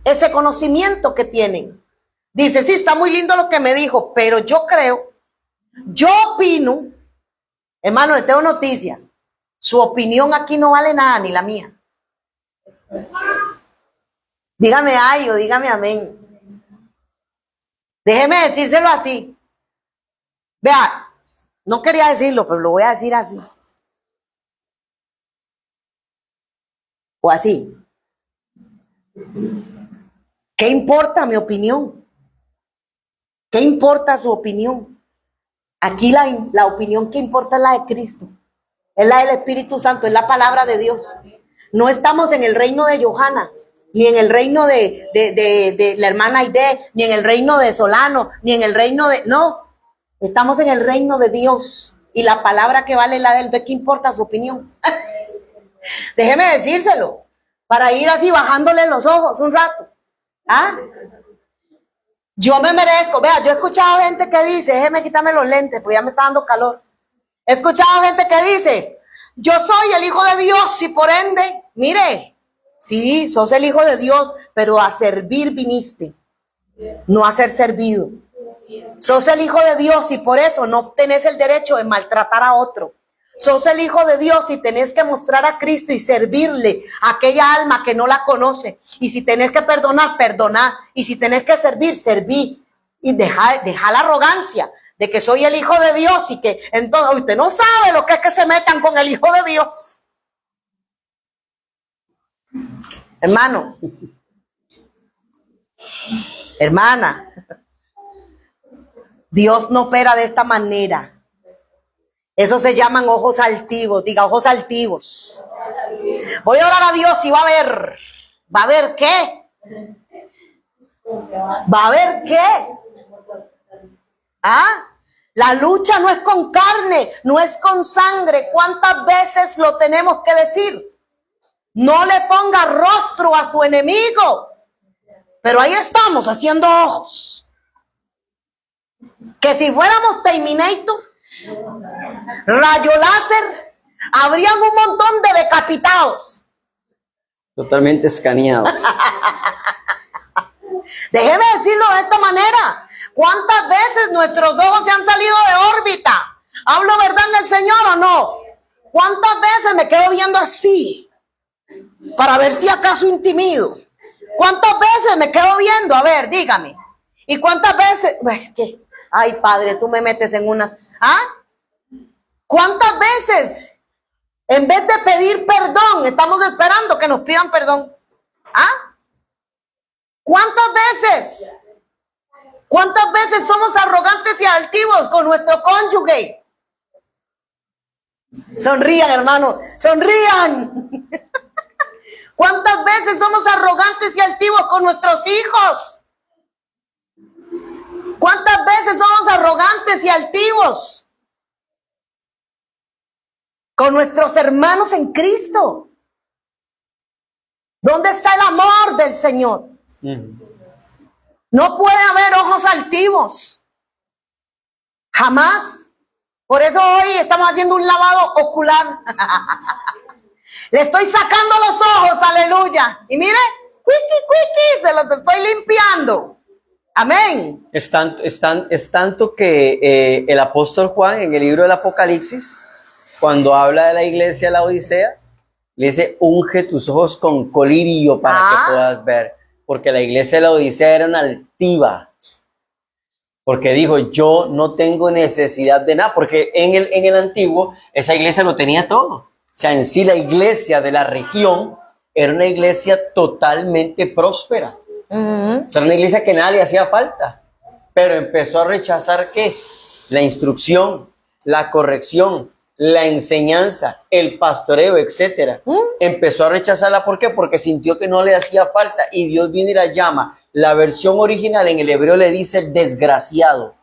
ese conocimiento que tienen. Dice, sí, está muy lindo lo que me dijo, pero yo creo, yo opino, hermano, le tengo noticias. Su opinión aquí no vale nada, ni la mía. Dígame ay o dígame amén. Déjeme decírselo así. Vea, no quería decirlo, pero lo voy a decir así. O así. ¿Qué importa mi opinión? ¿Qué importa su opinión? Aquí la opinión que importa es la de Cristo. Es la del Espíritu Santo, es la palabra de Dios. No estamos en el reino de Johanna, ni en el reino de la hermana Aide, ni en el reino de Solano, ni en el reino de... No, estamos en el reino de Dios. Y la palabra que vale es la de él. ¿De qué importa su opinión? Déjeme decírselo, para ir así bajándole los ojos un rato. ¿Ah? Yo me merezco. Vea, yo he escuchado gente que dice, déjeme quitarme los lentes, pues ya me está dando calor. He escuchado gente que dice, yo soy el hijo de Dios y por ende, mire, sí, sos el hijo de Dios, pero a servir viniste, no a ser servido. Sos el hijo de Dios y por eso no tenés el derecho de maltratar a otro. Sos el hijo de Dios y tenés que mostrar a Cristo y servirle a aquella alma que no la conoce. Y si tenés que perdonar, perdonar. Y si tenés que servir, serví. Y deja la arrogancia de que soy el hijo de Dios y que entonces usted no sabe lo que es que se metan con el hijo de Dios. Hermano, hermana, Dios no opera de esta manera. Eso se llaman ojos altivos. Diga, ojos altivos. Voy a orar a Dios y va a ver. ¿Va a ver qué? ¿Va a ver qué? ¿Ah? La lucha no es con carne, no es con sangre. ¿Cuántas veces lo tenemos que decir? No le ponga rostro a su enemigo. Pero ahí estamos haciendo ojos. Que si fuéramos Terminator, rayo láser, habrían un montón de decapitados. Totalmente escaneados. Déjeme decirlo de esta manera. ¿Cuántas veces nuestros ojos se han salido de órbita? ¿Hablo verdad del Señor o no? ¿Cuántas veces me quedo viendo así para ver si acaso intimido? ¿Cuántas veces me quedo viendo? A ver, dígame. ¿Y cuántas veces? Ay, Padre, tú me metes en unas... ¿Ah? ¿Cuántas veces en vez de pedir perdón estamos esperando que nos pidan perdón? ¿Ah? ¿Cuántas veces? ¿Cuántas veces somos arrogantes y altivos con nuestro cónyuge? Sonrían, hermano, sonrían. ¿Cuántas veces somos arrogantes y altivos con nuestros hijos? ¿Cuántas veces somos arrogantes y altivos con nuestros hermanos en Cristo? ¿Dónde está el amor del Señor? No puede haber ojos altivos. Jamás. Por eso hoy estamos haciendo un lavado ocular. Le estoy sacando los ojos, aleluya. Y mire, se los estoy limpiando. Amén. Es tanto que el apóstol Juan en el libro del Apocalipsis, cuando habla de la iglesia de la Odisea, le dice, unge tus ojos con colirio para que puedas ver. Porque la iglesia de la Odisea era una altiva. Porque dijo, yo no tengo necesidad de nada. Porque en el antiguo, esa iglesia lo tenía todo. O sea, en sí la iglesia de la región era una iglesia totalmente próspera. Era una iglesia que nada le hacía falta. Pero empezó a rechazar ¿qué? La instrucción, la corrección. la enseñanza, el pastoreo, etcétera. Empezó a rechazarla. ¿Por qué? Porque sintió que no le hacía falta y Dios viene y la llama. La versión original en el hebreo le dice desgraciado.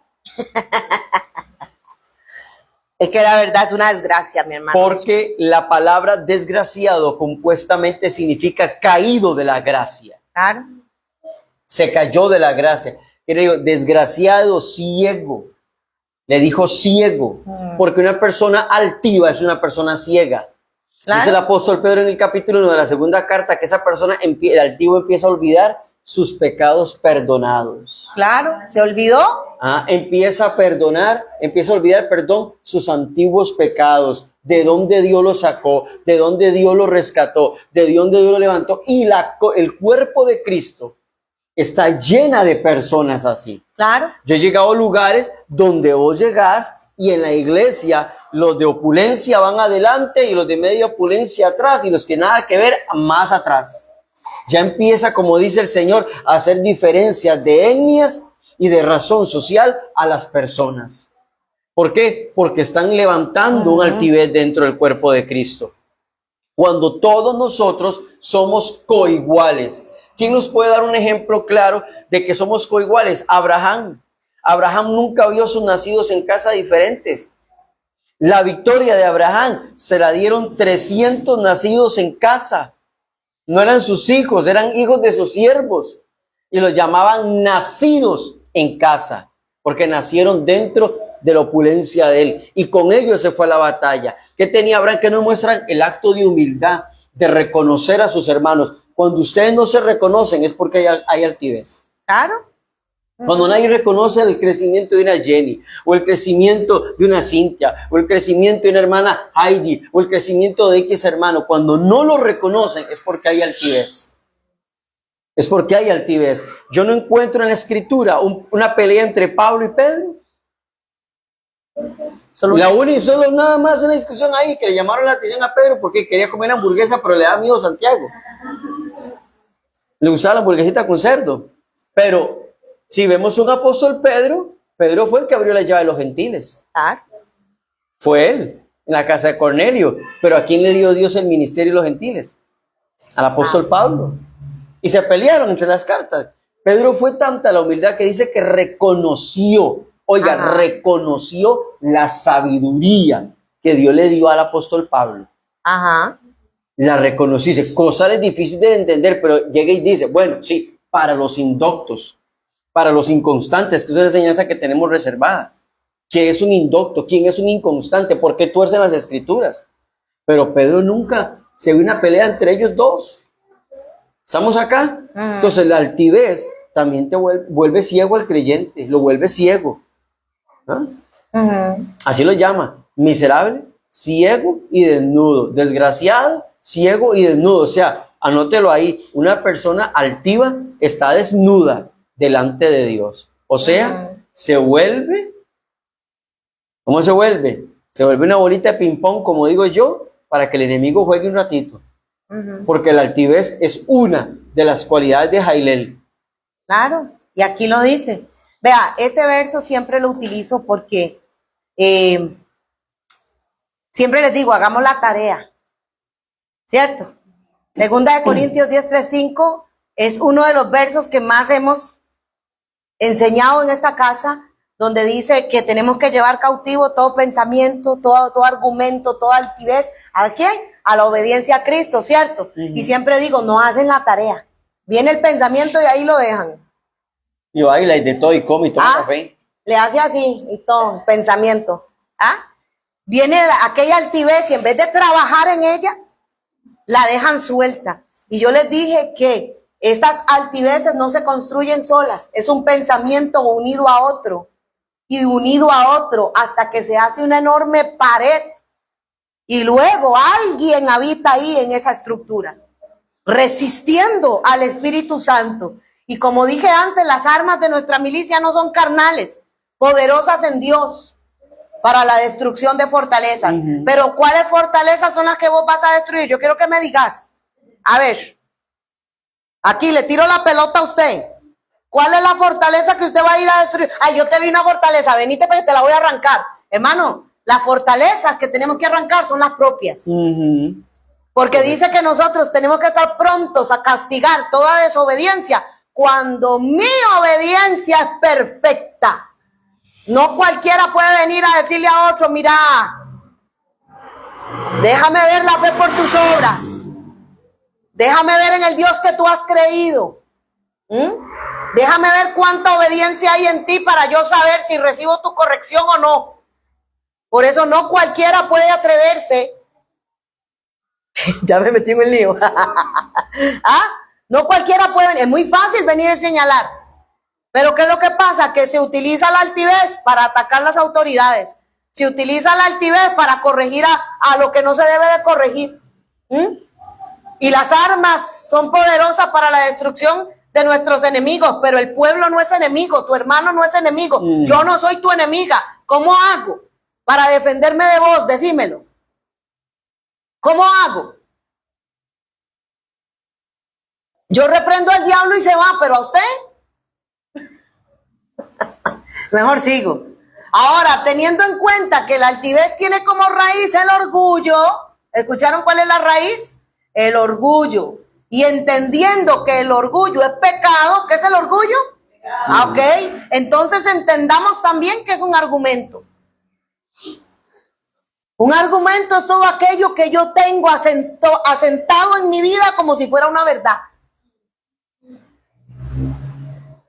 Es que la verdad es una desgracia, mi hermano. Porque la palabra desgraciado compuestamente significa caído de la gracia. Claro. Se cayó de la gracia. Y le digo, desgraciado, ciego. Le dijo ciego, porque una persona altiva es una persona ciega. Claro. Dice el apóstol Pedro en el capítulo 1 de la segunda carta que esa persona, el altivo empieza a olvidar sus pecados perdonados. Claro, se olvidó. Empieza a olvidar, sus antiguos pecados, de dónde Dios lo sacó, de dónde Dios lo rescató, de dónde Dios lo levantó. Y el cuerpo de Cristo está llena de personas así. Claro. Yo he llegado a lugares donde vos llegás y en la iglesia los de opulencia van adelante y los de media opulencia atrás y los que nada que ver más atrás. Ya empieza, como dice el Señor, a hacer diferencias de etnias y de razón social a las personas. ¿Por qué? Porque están levantando un altivez dentro del cuerpo de Cristo. Cuando todos nosotros somos coiguales. ¿Quién nos puede dar un ejemplo claro de que somos coiguales? Abraham. Abraham nunca vio sus nacidos en casa diferentes. La victoria de Abraham se la dieron 300 nacidos en casa. No eran sus hijos, eran hijos de sus siervos. Y los llamaban nacidos en casa, porque nacieron dentro de la opulencia de él. Y con ellos se fue a la batalla. ¿Qué tenía Abraham? Que nos muestran el acto de humildad, de reconocer a sus hermanos. Cuando ustedes no se reconocen es porque hay altivez. Claro. Cuando nadie reconoce el crecimiento de una Jenny, o el crecimiento de una Cintia, o el crecimiento de una hermana Heidi, o el crecimiento de X hermano, cuando no lo reconocen es porque hay altivez. Es porque hay altivez. Yo no encuentro en la escritura una pelea entre Pablo y Pedro. Solo nada más una discusión ahí que le llamaron la atención a Pedro porque quería comer hamburguesa, pero le da miedo a Santiago. Le gustaba la hamburguesita con cerdo. Pero si vemos un apóstol Pedro fue el que abrió la llave de los gentiles. Claro. Fue él, en la casa de Cornelio. Pero ¿a quién le dio Dios el ministerio de los gentiles? Al apóstol Pablo. Y se pelearon entre las cartas. Pedro fue tanta la humildad que dice que reconoció la sabiduría que Dios le dio al apóstol Pablo. Ajá. La reconoció. Dice, cosas es difícil de entender, pero llega y dice, bueno, sí, para los indoctos, para los inconstantes, que es una enseñanza que tenemos reservada. ¿Qué es un indocto? ¿Quién es un inconstante? ¿Por qué tuercen las escrituras? Pero Pedro nunca se vio una pelea entre ellos dos. ¿Estamos acá? Entonces la altivez también te vuelve ciego al creyente, lo vuelve ciego. Así lo llama, miserable, ciego y desnudo, desgraciado, ciego y desnudo. O sea, anótelo ahí, una persona altiva está desnuda delante de Dios. O sea, se vuelve, ¿cómo se vuelve? Se vuelve una bolita de ping-pong, como digo yo, para que el enemigo juegue un ratito. Porque la altivez es una de las cualidades de Jailel. Claro, y aquí lo dice. Vea, este verso siempre lo utilizo porque siempre les digo, hagamos la tarea, ¿cierto? Segunda de Corintios 10:3-5 es uno de los versos que más hemos enseñado en esta casa, donde dice que tenemos que llevar cautivo todo pensamiento, todo argumento, toda altivez. ¿A quién? A la obediencia a Cristo, ¿cierto? Y siempre digo, no hacen la tarea. Viene el pensamiento y ahí lo dejan. Y baila y de todo y come y toma café. Le hace así y todo, pensamiento. Viene aquella altivez y en vez de trabajar en ella, la dejan suelta. Y yo les dije que estas altiveces no se construyen solas. Es un pensamiento unido a otro y unido a otro hasta que se hace una enorme pared. Y luego alguien habita ahí en esa estructura, resistiendo al Espíritu Santo. Y como dije antes, las armas de nuestra milicia no son carnales, poderosas en Dios para la destrucción de fortalezas. Pero ¿cuáles fortalezas son las que vos vas a destruir? Yo quiero que me digas. A ver, aquí le tiro la pelota a usted. ¿Cuál es la fortaleza que usted va a ir a destruir? Ay, yo te vi una fortaleza, venite porque te la voy a arrancar. Hermano, Las fortalezas que tenemos que arrancar son las propias. Ujú. Porque dice que nosotros tenemos que estar prontos a castigar toda desobediencia cuando mi obediencia es perfecta. No cualquiera puede venir a decirle a otro, mira, déjame ver la fe por tus obras. Déjame ver en el Dios que tú has creído. Déjame ver cuánta obediencia hay en ti para yo saber si recibo tu corrección o no. Por eso no cualquiera puede atreverse. Ya me metí en el lío. No cualquiera puede, es muy fácil venir a señalar. Pero ¿qué es lo que pasa? Que se utiliza la altivez para atacar las autoridades. Se utiliza la altivez para corregir a lo que no se debe de corregir. Y las armas son poderosas para la destrucción de nuestros enemigos, pero el pueblo no es enemigo, tu hermano no es enemigo, yo no soy tu enemiga. ¿Cómo hago para defenderme de vos? Decímelo. ¿Cómo hago? Yo reprendo al diablo y se va, pero a usted mejor sigo. Ahora, teniendo en cuenta que la altivez tiene como raíz el orgullo, ¿escucharon cuál es la raíz? El orgullo. Y entendiendo que el orgullo es pecado, ¿qué es el orgullo? Ok, entonces entendamos también que es un argumento. Un argumento es todo aquello que yo tengo asentado en mi vida como si fuera una verdad.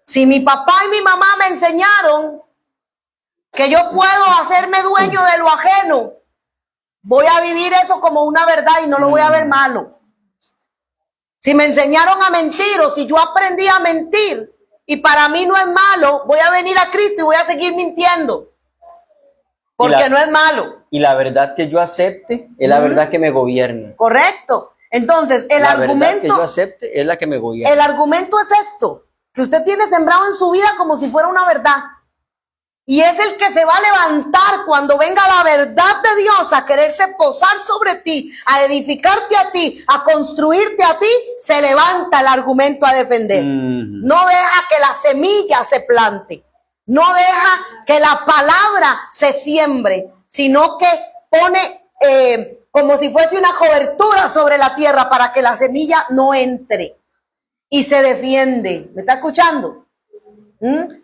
Si mi papá y mi mamá me enseñaron que yo puedo hacerme dueño de lo ajeno, voy a vivir eso como una verdad y no lo voy a ver malo. Si me enseñaron a mentir o si yo aprendí a mentir y para mí no es malo, voy a venir a Cristo y voy a seguir mintiendo. Porque no es malo. Y la verdad que yo acepte es la verdad que me gobierna. Correcto. Entonces, el La argumento verdad que yo acepte es la que me gobierna. El argumento es esto, que usted tiene sembrado en su vida como si fuera una verdad. Y es el que se va a levantar cuando venga la verdad de Dios a quererse posar sobre ti, a edificarte a ti, a construirte a ti, se levanta el argumento a defender. No deja que la semilla se plante, no deja que la palabra se siembre, sino que pone como si fuese una cobertura sobre la tierra para que la semilla no entre y se defiende. ¿Me está escuchando?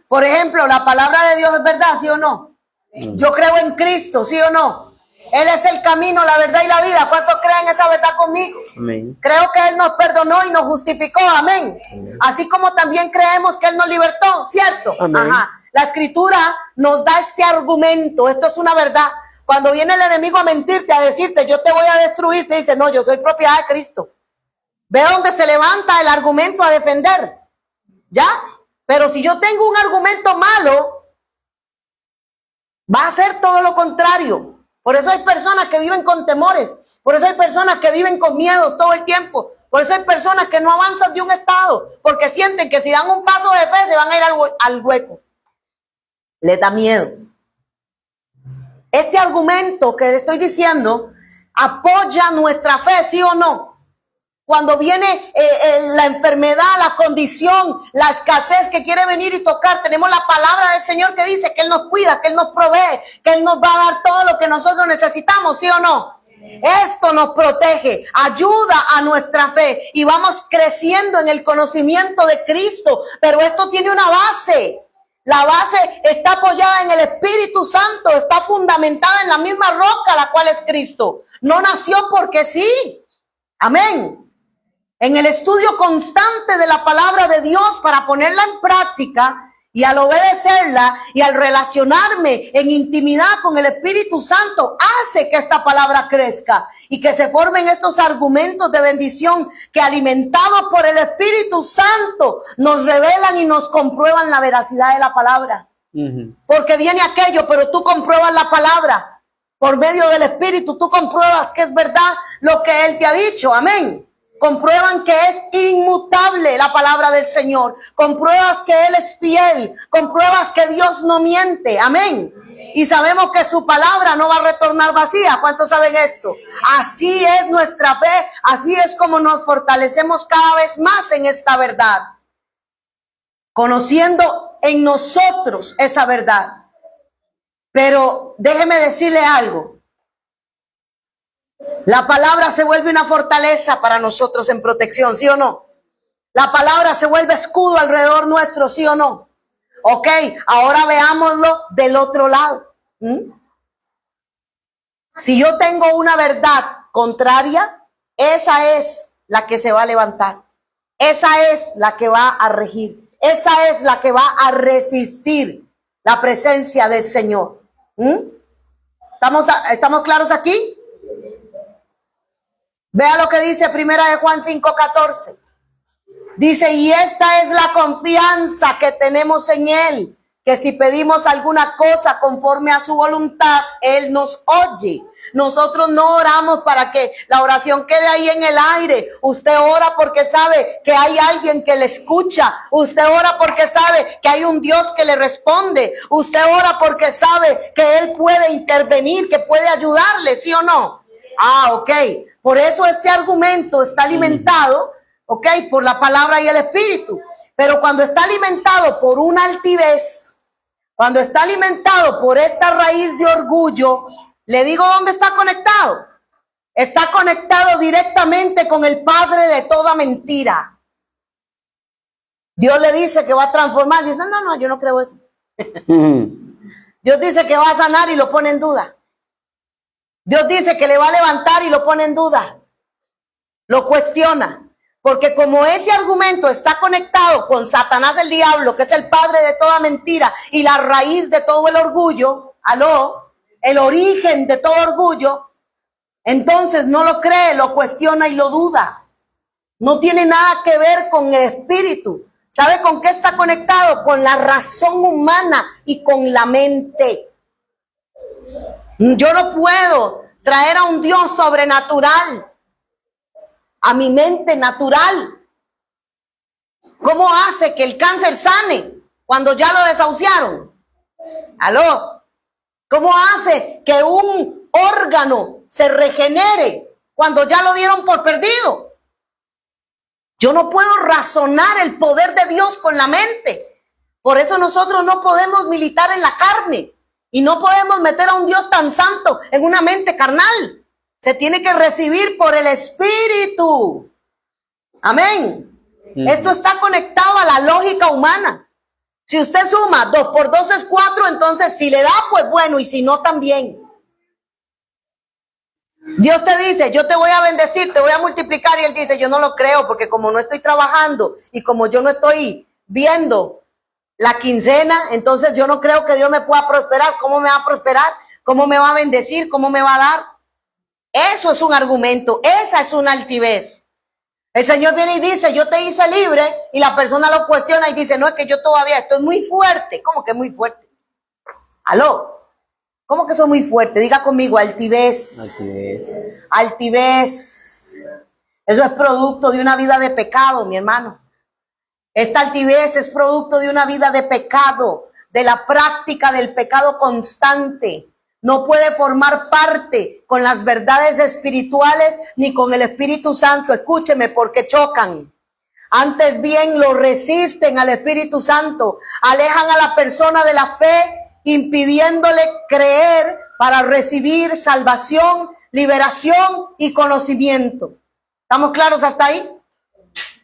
Por ejemplo, la palabra de Dios es verdad, ¿sí o no? Yo creo en Cristo, ¿sí o no? Él es el camino, la verdad y la vida. ¿Cuántos creen esa verdad conmigo? Amén. Creo que Él nos perdonó y nos justificó, amén. Así como también creemos que Él nos libertó, ¿cierto? Amén. Ajá. La escritura nos da este argumento, esto es una verdad. Cuando viene el enemigo a mentirte, a decirte, yo te voy a destruir, te dice, no, yo soy propiedad de Cristo. Ve donde se levanta el argumento a defender, ¿ya? Pero si yo tengo un argumento malo, va a ser todo lo contrario. Por eso hay personas que viven con temores. Por eso hay personas que viven con miedos todo el tiempo. Por eso hay personas que no avanzan de un estado. Porque sienten que si dan un paso de fe se van a ir al hueco. Les da miedo. Este argumento que le estoy diciendo apoya nuestra fe, ¿sí o no? Cuando viene la enfermedad, la condición, la escasez que quiere venir y tocar, tenemos la palabra del Señor que dice que Él nos cuida, que Él nos provee, que Él nos va a dar todo lo que nosotros necesitamos, ¿sí o no? Esto nos protege, ayuda a nuestra fe y vamos creciendo en el conocimiento de Cristo, pero esto tiene una base. La base está apoyada en el Espíritu Santo, está fundamentada en la misma roca, la cual es Cristo. No nació porque sí. Amén. En el estudio constante de la palabra de Dios para ponerla en práctica y al obedecerla y al relacionarme en intimidad con el Espíritu Santo hace que esta palabra crezca y que se formen estos argumentos de bendición que alimentados por el Espíritu Santo nos revelan y nos comprueban la veracidad de la palabra. Porque viene aquello, pero tú compruebas la palabra por medio del Espíritu, tú compruebas que es verdad lo que Él te ha dicho. Amén. Comprueban que es inmutable la palabra del Señor. Compruebas que Él es fiel. Compruebas que Dios no miente. Amén. Y sabemos que su palabra no va a retornar vacía. ¿Cuántos saben esto? Así es nuestra fe. Así es como nos fortalecemos cada vez más en esta verdad. Conociendo en nosotros esa verdad. Pero déjeme decirle algo. La palabra se vuelve una fortaleza para nosotros en protección, ¿sí o no? La palabra se vuelve escudo alrededor nuestro, ¿sí o no? Ok, ahora veámoslo del otro lado. Si yo tengo una verdad contraria, esa es la que se va a levantar. Esa es la que va a regir. Esa es la que va a resistir la presencia del Señor. ¿Estamos claros aquí? Vea lo que dice Primera de Juan 5:14. Dice, y esta es la confianza que tenemos en Él, que si pedimos alguna cosa conforme a su voluntad, Él nos oye. Nosotros no oramos para que la oración quede ahí en el aire. Usted ora porque sabe que hay alguien que le escucha. Usted ora porque sabe que hay un Dios que le responde. Usted ora porque sabe que Él puede intervenir, que puede ayudarle, ¿sí o no? Ok. Por eso este argumento está alimentado, ok, por la palabra y el espíritu. Pero cuando está alimentado por una altivez, cuando está alimentado por esta raíz de orgullo, le digo dónde está conectado. Está conectado directamente con el padre de toda mentira. Dios le dice que va a transformar. Dice, no, yo no creo eso. Dios dice que va a sanar y lo pone en duda. Dios dice que le va a levantar y lo pone en duda. Lo cuestiona. Porque como ese argumento está conectado con Satanás el diablo, que es el padre de toda mentira y la raíz de todo el orgullo, el origen de todo orgullo, entonces no lo cree, lo cuestiona y lo duda. No tiene nada que ver con el espíritu. ¿Sabe con qué está conectado? Con la razón humana y con la mente. Yo no puedo traer a un Dios sobrenatural a mi mente natural. ¿Cómo hace que el cáncer sane cuando ya lo desahuciaron? ¿Cómo hace que un órgano se regenere cuando ya lo dieron por perdido? Yo no puedo razonar el poder de Dios con la mente. Por eso nosotros no podemos militar en la carne y no podemos meter a un Dios tan santo en una mente carnal. Se tiene que recibir por el Espíritu. Amén. Esto está conectado a la lógica humana. Si usted suma 2 por 2 es 4, entonces si le da, pues bueno, y si no, también. Dios te dice, yo te voy a bendecir, te voy a multiplicar, y Él dice, yo no lo creo, porque como no estoy trabajando y como yo no estoy viendo la quincena, entonces yo no creo que Dios me pueda prosperar. ¿Cómo me va a prosperar? ¿Cómo me va a bendecir? ¿Cómo me va a dar? Eso es un argumento, esa es una altivez. El Señor viene y dice, yo te hice libre, y la persona lo cuestiona y dice, no, es que yo todavía estoy muy fuerte. ¿Cómo que muy fuerte? ¿Cómo que soy muy fuerte? Diga conmigo, altivez. Altivez. Eso es producto de una vida de pecado, mi hermano. Esta altivez es producto de una vida de pecado, de la práctica del pecado constante. No puede formar parte con las verdades espirituales ni con el Espíritu Santo. Escúcheme, porque chocan. Antes bien lo resisten al Espíritu Santo. Alejan a la persona de la fe, impidiéndole creer para recibir salvación, liberación y conocimiento. ¿Estamos claros hasta ahí?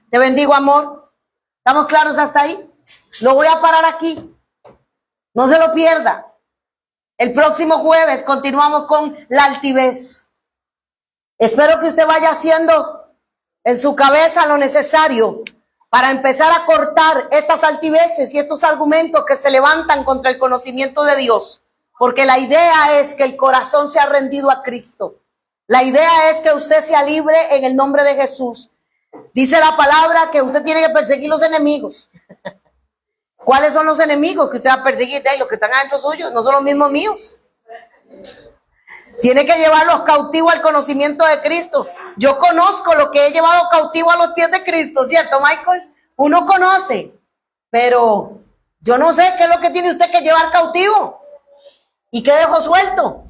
Te bendigo, amor. ¿Estamos claros hasta ahí? Lo voy a parar aquí. No se lo pierda. El próximo jueves continuamos con la altivez. Espero que usted vaya haciendo en su cabeza lo necesario para empezar a cortar estas altiveces y estos argumentos que se levantan contra el conocimiento de Dios. Porque la idea es que el corazón sea rendido a Cristo. La idea es que usted sea libre en el nombre de Jesús. Dice la palabra que usted tiene que perseguir los enemigos. ¿Cuáles son los enemigos que usted va a perseguir? De ahí, los que están adentro suyos, no son los mismos míos. Tiene que llevarlos cautivos al conocimiento de Cristo. Yo conozco lo que he llevado cautivo a los pies de Cristo, ¿cierto, Michael? Uno conoce, pero yo no sé qué es lo que tiene usted que llevar cautivo y qué dejó suelto.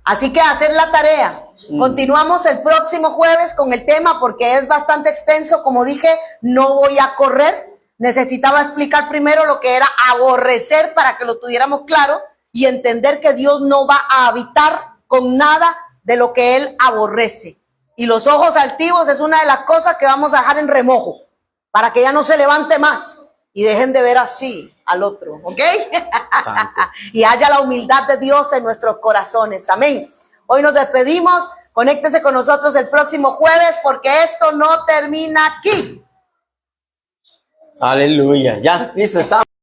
Así que hacer la tarea. Continuamos el próximo jueves con el tema porque es bastante extenso. Como dije, no voy a correr. Necesitaba explicar primero lo que era aborrecer para que lo tuviéramos claro. y entender que Dios no va a habitar con nada de lo que Él aborrece. Y los ojos altivos es una de las cosas que vamos a dejar en remojo para que ya no se levante más y dejen de ver así al otro, ¿ok? Santo. Y haya la humildad de Dios en nuestros corazones. Amén. Hoy nos despedimos. Conéctese con nosotros el próximo jueves porque esto no termina aquí. Aleluya. Ya, listo, estamos.